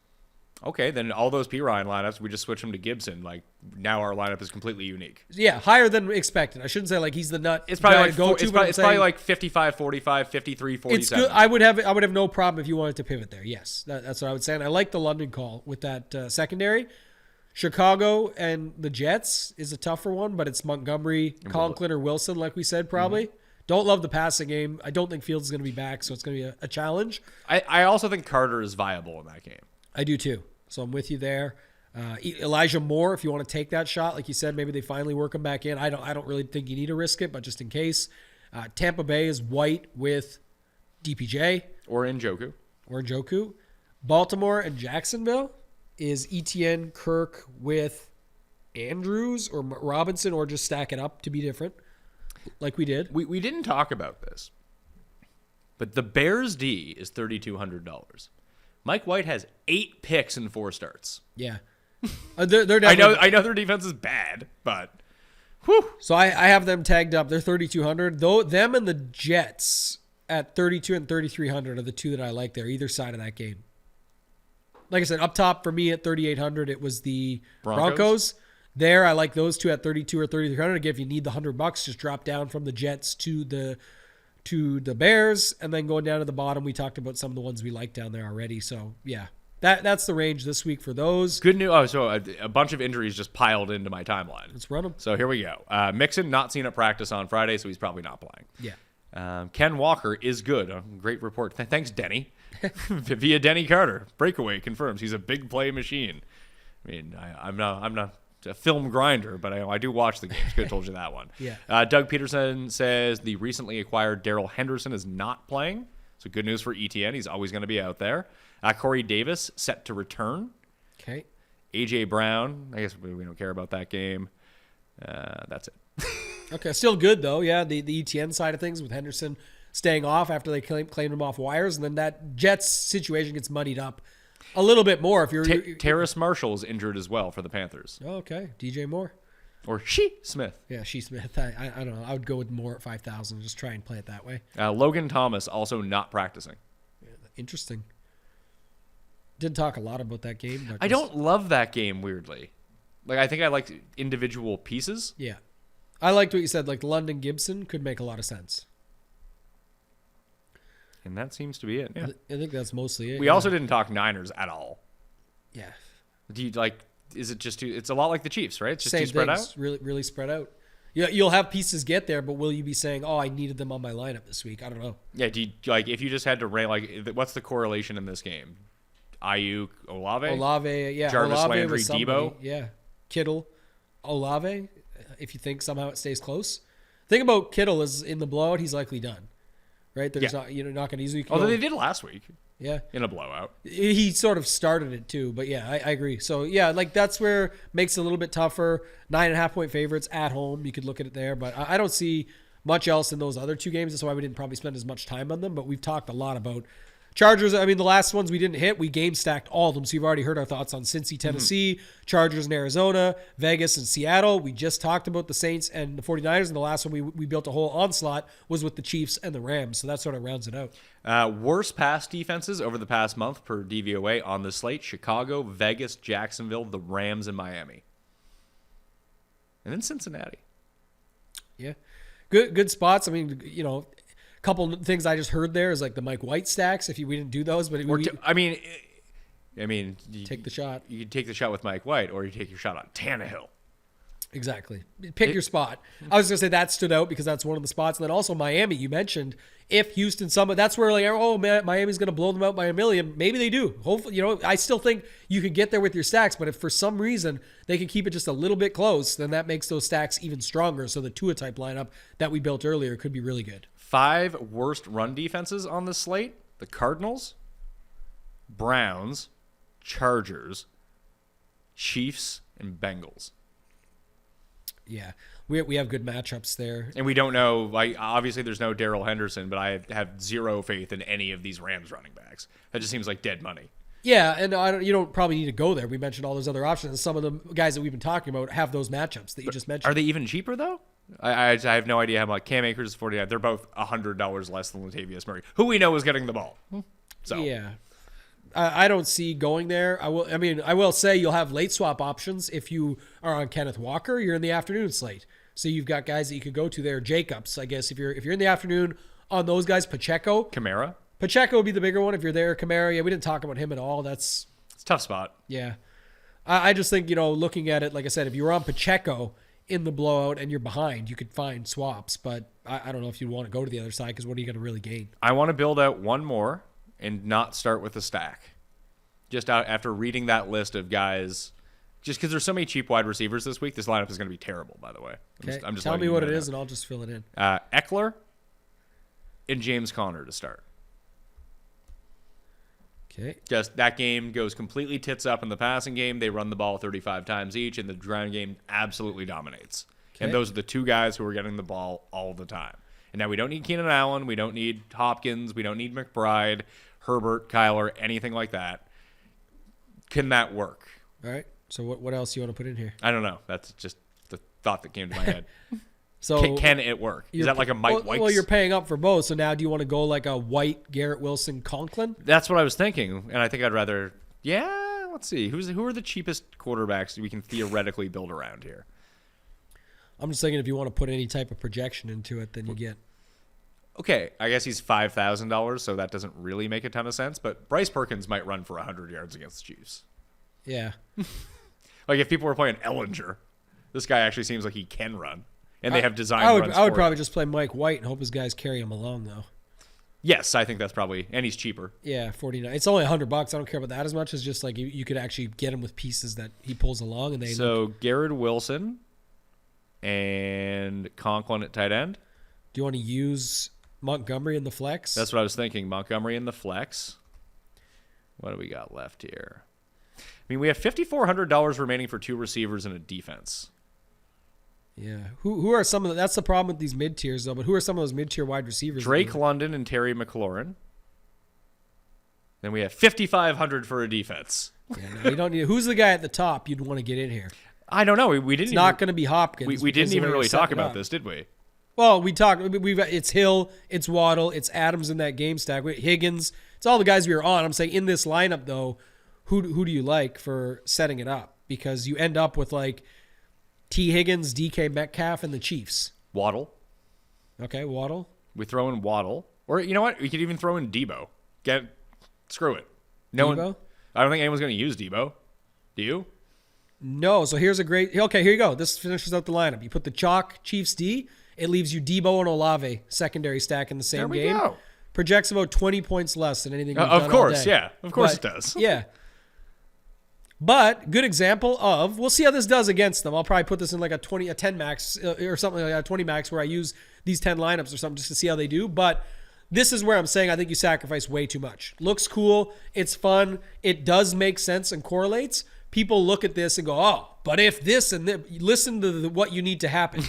Okay, then all those P. Ryan lineups, we just switch them to Gibson. Like, now our lineup is completely unique. Yeah, higher than expected. I shouldn't say like he's the nut. It's probably like it's probably like 55-45, 53-47. It's good. I would have no problem if you wanted to pivot there. Yes, that's what I would say. And I like the London call with that secondary. Chicago and the Jets is a tougher one, but it's Montgomery, Conklin, or Wilson, like we said, probably. Don't love the passing game. I don't think Fields is going to be back, so it's going to be a challenge. I also think Carter is viable in that game. I do too. So I'm with you there. Elijah Moore, if you want to take that shot, like you said, maybe they finally work him back in. I don't really think you need to risk it, but just in case. Tampa Bay is White with DPJ. Or Njoku. Baltimore and Jacksonville is ETN, Kirk with Andrews or Robinson, or just stack it up to be different like we did. We didn't talk about this, but the Bears D is $3,200. Mike White has 8 picks in 4 starts. Yeah. They're definitely, I know their defense is bad, but whew. So I have them tagged up. They're 3,200. Though them and the Jets at 32 and 3,300 are the two that I like there, either side of that game. Like I said, up top for me at 3,800, it was the Broncos. There, I like those two at 32 or 3,300. Again, if you need the $100, just drop down from the Jets to the Bears, and then going down to the bottom, we talked about some of the ones we like down there already. So yeah, that's the range this week for those. Good news. Oh, so a bunch of injuries just piled into my timeline. Let's run them. So here we go. Mixon not seen at practice on Friday, so he's probably not playing. Yeah. Ken Walker is good. Great report. Thanks, Denny. Via Denny Carter. Breakaway confirms he's a big play machine. I mean, I'm not a film grinder, but I do watch the games. Could have told you that one. Yeah. Doug Peterson says the recently acquired Darrell Henderson is not playing. So good news for ETN. He's always going to be out there. Corey Davis set to return. Okay. AJ Brown. I guess we don't care about that game. That's it. Okay. Still good though. Yeah. The ETN side of things with Henderson staying off after they claimed him off wires, and then that Jets situation gets muddied up a little bit more if you're Terrace Marshall is injured as well for the Panthers. Oh, okay. DJ Moore. Or She Smith. Yeah, She Smith. I don't know. I would go with Moore at 5,000. Just try and play it that way. Logan Thomas also not practicing. Yeah, interesting. Didn't talk a lot about that game. I don't love that game, weirdly. Like, I think I like individual pieces. Yeah. I liked what you said. Like, London Gibson could make a lot of sense. And that seems to be it. Yeah. I think that's mostly it. We also didn't talk Niners at all. Yeah. Do you like? is it just too? It's a lot like the Chiefs, right? It's just Same too spread things, out. really, really spread out. Yeah, you'll have pieces get there, but will you be saying, "Oh, I needed them on my lineup this week"? I don't know. Yeah. Do you, like if you just had to rank what's the correlation in this game? Ayuk, Olave, yeah, Jarvis Olave Landry, was somebody. Debo, yeah, Kittle, Olave. If you think somehow it stays close, thing about Kittle is in the blowout, he's likely done. Right? There's not not going to easily. Although they did last week. Yeah. In a blowout. He sort of started it too, but yeah, I agree. So yeah, like that's where makes it a little bit tougher. 9.5 point favorites at home. You could look at it there, but I don't see much else in those other two games. That's why we didn't probably spend as much time on them, but we've talked a lot about Chargers. I mean, the last ones we didn't hit, we game stacked all of them. So you've already heard our thoughts on Cincy, Tennessee, Chargers in Arizona, Vegas and Seattle. We just talked about the Saints and the 49ers. And the last one we built a whole onslaught was with the Chiefs and the Rams. So that sort of rounds it out. Worst pass defenses over the past month per DVOA on the slate: Chicago, Vegas, Jacksonville, the Rams, and Miami. And then Cincinnati. Yeah. Good spots. I mean, you know, couple things I just heard there is like the Mike White stacks. If we didn't do those, but I mean, you take the shot. You could take the shot with Mike White, or you take your shot on Tannehill. Exactly. Pick your spot. I was gonna say that stood out because that's one of the spots, and then also Miami. You mentioned if Houston, that's where like, oh man, Miami's gonna blow them out by a million. Maybe they do. Hopefully, you know, I still think you could get there with your stacks, but if for some reason they can keep it just a little bit close, then that makes those stacks even stronger. So the Tua type lineup that we built earlier could be really good. 5 worst run defenses on the slate: the Cardinals, Browns, Chargers, Chiefs, and Bengals. Yeah, we have good matchups there. And we don't know, like, obviously there's no Darrell Henderson, but I have zero faith in any of these Rams running backs. That just seems like dead money. Yeah, and you don't probably need to go there. We mentioned all those other options, and some of the guys that we've been talking about have those matchups that you just mentioned. Are they even cheaper, though? I have no idea how much. Cam Akers is 49. They're both $100 less than Latavius Murray, who we know is getting the ball. So yeah, I don't see going there. I will say you'll have late swap options if you are on Kenneth Walker. You're in the afternoon slate, so you've got guys that you could go to there. Jacobs, I guess, if you're in the afternoon on those guys. Pacheco would be the bigger one if you're there. Kamara, yeah, we didn't talk about him at all. It's a tough spot. Yeah, I just think, you know, looking at it, like I said, if you were on Pacheco in the blowout and you're behind, you could find swaps, but I don't know if you want to go to the other side because what are you going to really gain? I want to build out one more and not start with a stack. Just after reading that list of guys, just because there's so many cheap wide receivers this week, this lineup is going to be terrible, by the way. I'm just tell me what it is and I'll just fill it in. Eckler and James Conner to start. Okay. Just that game goes completely tits up in the passing game. They run the ball 35 times each, and the ground game absolutely dominates. Okay. And those are the two guys who are getting the ball all the time. And now we don't need Keenan Allen. We don't need Hopkins. We don't need McBride, Herbert, Kyler, anything like that. Can that work? All right. So what else do you want to put in here? I don't know. That's just the thought that came to my head. So can it work? Is that like a Mike White? Well, you're paying up for both. So now do you want to go like a White, Garrett Wilson, Conklin? That's what I was thinking. And I think I'd rather, let's see. Who are the cheapest quarterbacks we can theoretically build around here? I'm just thinking if you want to put any type of projection into it, then you get. Okay, I guess he's $5,000, so that doesn't really make a ton of sense. But Bryce Perkins might run for 100 yards against the Chiefs. Yeah. Like if people were playing Ellinger, this guy actually seems like he can run. And they have design runs. I would probably just play Mike White and hope his guys carry him along, though. Yes, I think that's probably, and he's cheaper. Yeah, $49. It's only $100. I don't care about that as much as just like you could actually get him with pieces that he pulls along, and they. So Garrett Wilson and Conklin at tight end. Do you want to use Montgomery in the flex? That's what I was thinking. Montgomery in the flex. What do we got left here? I mean, we have $5,400 remaining for 2 receivers and a defense. Yeah. Who are some of that's the problem with these mid tiers though, but who are some of those mid tier wide receivers? Drake London and Terry McLaurin. Then we have $5,500 for a defense. Yeah, no, you don't need who's the guy at the top you'd want to get in here? I don't know. We didn't. It's not going to be Hopkins. We didn't even really talk about this, did we? Well, we talked. It's Hill, it's Waddle, it's Adams in that game stack. Higgins. It's all the guys we were on. I'm saying in this lineup though, who do you like for setting it up? Because you end up with like T. Higgins, DK Metcalf, and the Chiefs. Waddle. Okay, Waddle. We throw in Waddle, or you know what? We could even throw in Debo. Screw it. Debo? I don't think anyone's going to use Debo. Do you? No. So here's a great. Okay, here you go. This finishes out the lineup. You put the chalk Chiefs D. It leaves you Debo and Olave secondary stack in the same There we game. go. Projects about 20 points less than anything we've done Of course, all day. yeah. Of course it does. Yeah. But good example of, we'll see how this does against them. I'll probably put this in like a 10 max or something like that, 20 max where I use these 10 lineups or something just to see how they do. But this is where I'm saying I think you sacrifice way too much. Looks cool. It's fun. It does make sense and correlates. People look at this and go, oh, but if this and this, listen to what you need to happen.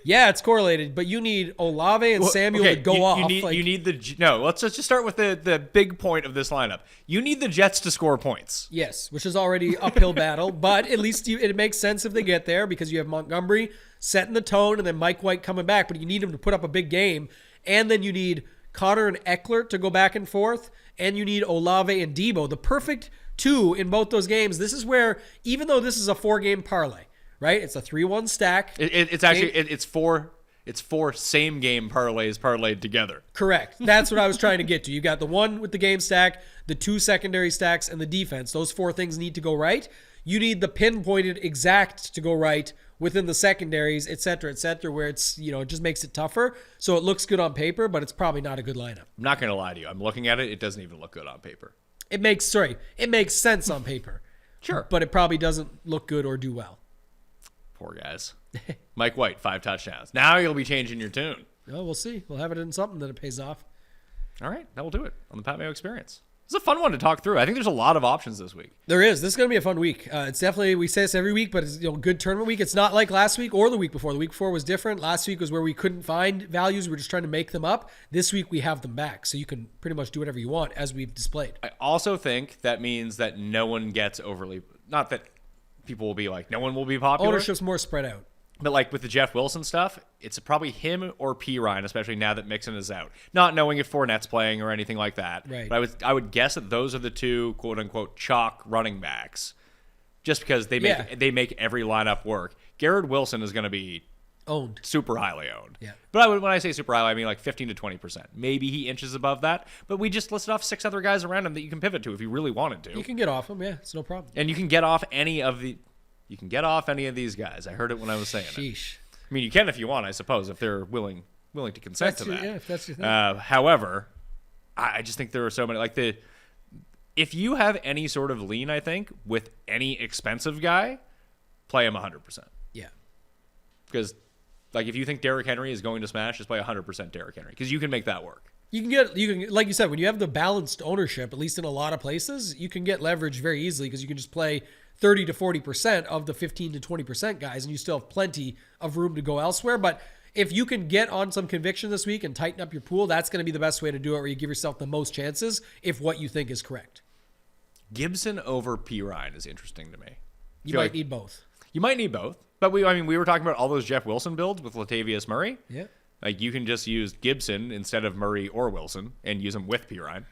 Yeah, it's correlated, but you need Olave and Samuel to go off. You need let's just start with the big point of this lineup. You need the Jets to score points. Yes, which is already uphill battle, but at least it makes sense if they get there because you have Montgomery setting the tone and then Mike White coming back, but you need him to put up a big game, and then you need Connor and Eckler to go back and forth, and you need Olave and Debo, the perfect two in both those games. This is where, even though this is a 4-game parlay, right? It's a 3-1 stack. It's actually it's four same game parlays parlayed together. Correct. That's what I was trying to get to. You got the one with the game stack, the 2 secondary stacks, and the defense. Those 4 things need to go right. You need the pinpointed exact to go right within the secondaries, et cetera, where it's, it just makes it tougher. So it looks good on paper, but it's probably not a good lineup. I'm not going to lie to you. I'm looking at it. It doesn't even look good on paper. It makes sense on paper. Sure. But it probably doesn't look good or do well. Poor guys. Mike White, 5 touchdowns. Now you'll be changing your tune. Oh, we'll see. We'll have it in something that it pays off. All right, that will do it on the Pat Mayo Experience. It's a fun one to talk through. I think there's a lot of options this week. There is. This is going to be a fun week. It's definitely, we say this every week, but it's good tournament week. It's not like last week or the week before. The week before was different. Last week was where we couldn't find values. We were just trying to make them up. This week we have them back, so you can pretty much do whatever you want as we've displayed. I also think that means that no one gets overly, not that people will be like, no one will be popular. Ownership's more spread out. But like with the Jeff Wilson stuff, it's probably him or P. Ryan, especially now that Mixon is out. Not knowing if Fournette's playing or anything like that. Right. But I would guess that those are the 2 quote unquote chalk running backs, just because they make every lineup work. Garrett Wilson is going to be owned, super highly owned. Yeah. But when I say super highly, I mean like 15 to 20%. Maybe he inches above that. But we just listed off 6 other guys around him that you can pivot to if you really wanted to. You can get off them. Yeah, it's no problem. And you can get off any of these guys. I heard it when I was saying Sheesh. it. I mean, you can if you want, I suppose, if they're willing to consent to that. Yeah, if that's your thing. However, I just think there are so many. If you have any sort of lean, I think, with any expensive guy, play him 100%. Yeah. Because, if you think Derrick Henry is going to smash, just play 100% Derrick Henry. Because you can make that work. You can, like you said, when you have the balanced ownership, at least in a lot of places, you can get leverage very easily because you can just play 30 to 40% of the 15 to 20% guys, and you still have plenty of room to go elsewhere. But if you can get on some conviction this week and tighten up your pool, that's going to be the best way to do it, where you give yourself the most chances if what you think is correct. Gibson over P. Ryan is interesting to me. You might need both. You might need both. But we were talking about all those Jeff Wilson builds with Latavius Murray. Yeah. You can just use Gibson instead of Murray or Wilson and use them with P. Ryan.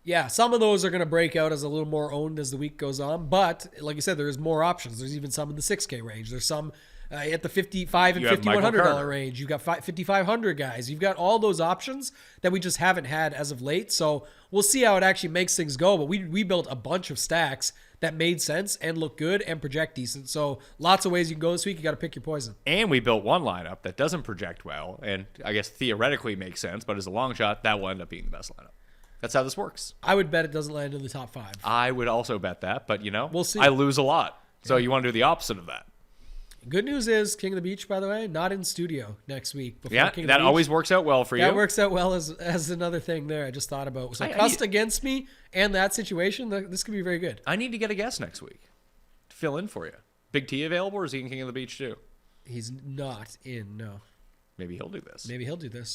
Yeah, some of those are going to break out as a little more owned as the week goes on. But like you said, there's more options. There's even some in the 6K range. There's some at the $55 and $5,100 range. You've got 5,500 guys. You've got all those options that we just haven't had as of late. So we'll see how it actually makes things go. But we built a bunch of stacks that made sense and look good and project decent. So lots of ways you can go this week. You got to pick your poison. And we built one lineup that doesn't project well and I guess theoretically makes sense, but as a long shot, that will end up being the best lineup. That's how this works. I would bet it doesn't land in the top 5. I would also bet that, but we'll see. I lose a lot. So you want to do the opposite of that. Good news is King of the Beach, by the way, not in studio next week. King that always works out well for you. That works out well as another thing there I just thought about. So cussed against me and that situation, this could be very good. I need to get a guest next week to fill in for you. Big T available, or is he in King of the Beach too? He's not in, no. Maybe he'll do this.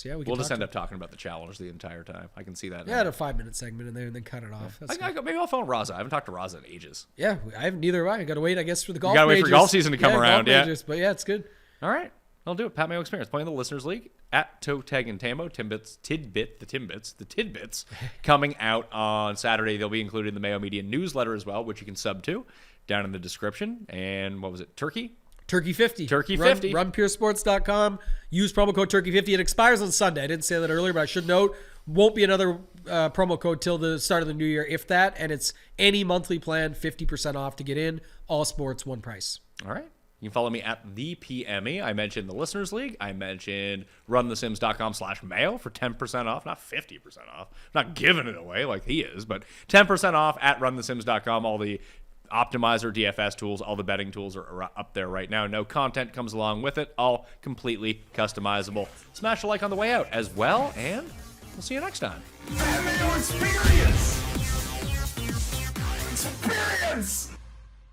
Yeah, we'll just end up talking about the challenge the entire time. I can see that. Yeah, a 5-minute segment in there and then cut it off. Maybe I'll phone Raza. I haven't talked to Raza in ages. Yeah, I haven't neither. I got to wait, I guess, for the golf. You got to wait for golf season to come around. Yeah, but yeah, it's good. All right, I'll do it. Pat Mayo Experience playing the Listeners League at Toe Tag and Tambo. The tidbits coming out on Saturday. They'll be included in the Mayo Media newsletter as well, which you can sub to down in the description. And what was it? Turkey 50. RunPureSports.com. Use promo code Turkey50. It expires on Sunday. I didn't say that earlier, but I should note, won't be another promo code till the start of the new year, if that, and it's any monthly plan, 50% off to get in. All sports, one price. All right. You can follow me at the PME. I mentioned the Listeners League. I mentioned runthesims.com/Mayo for 10% off, not 50% off. I'm not giving it away like he is, but 10% off at runthesims.com. All the optimizer, DFS tools, all the betting tools are up there right now. No content comes along with it. All completely customizable. Smash a like on the way out as well, and we'll see you next time. Mayo experience! Experience!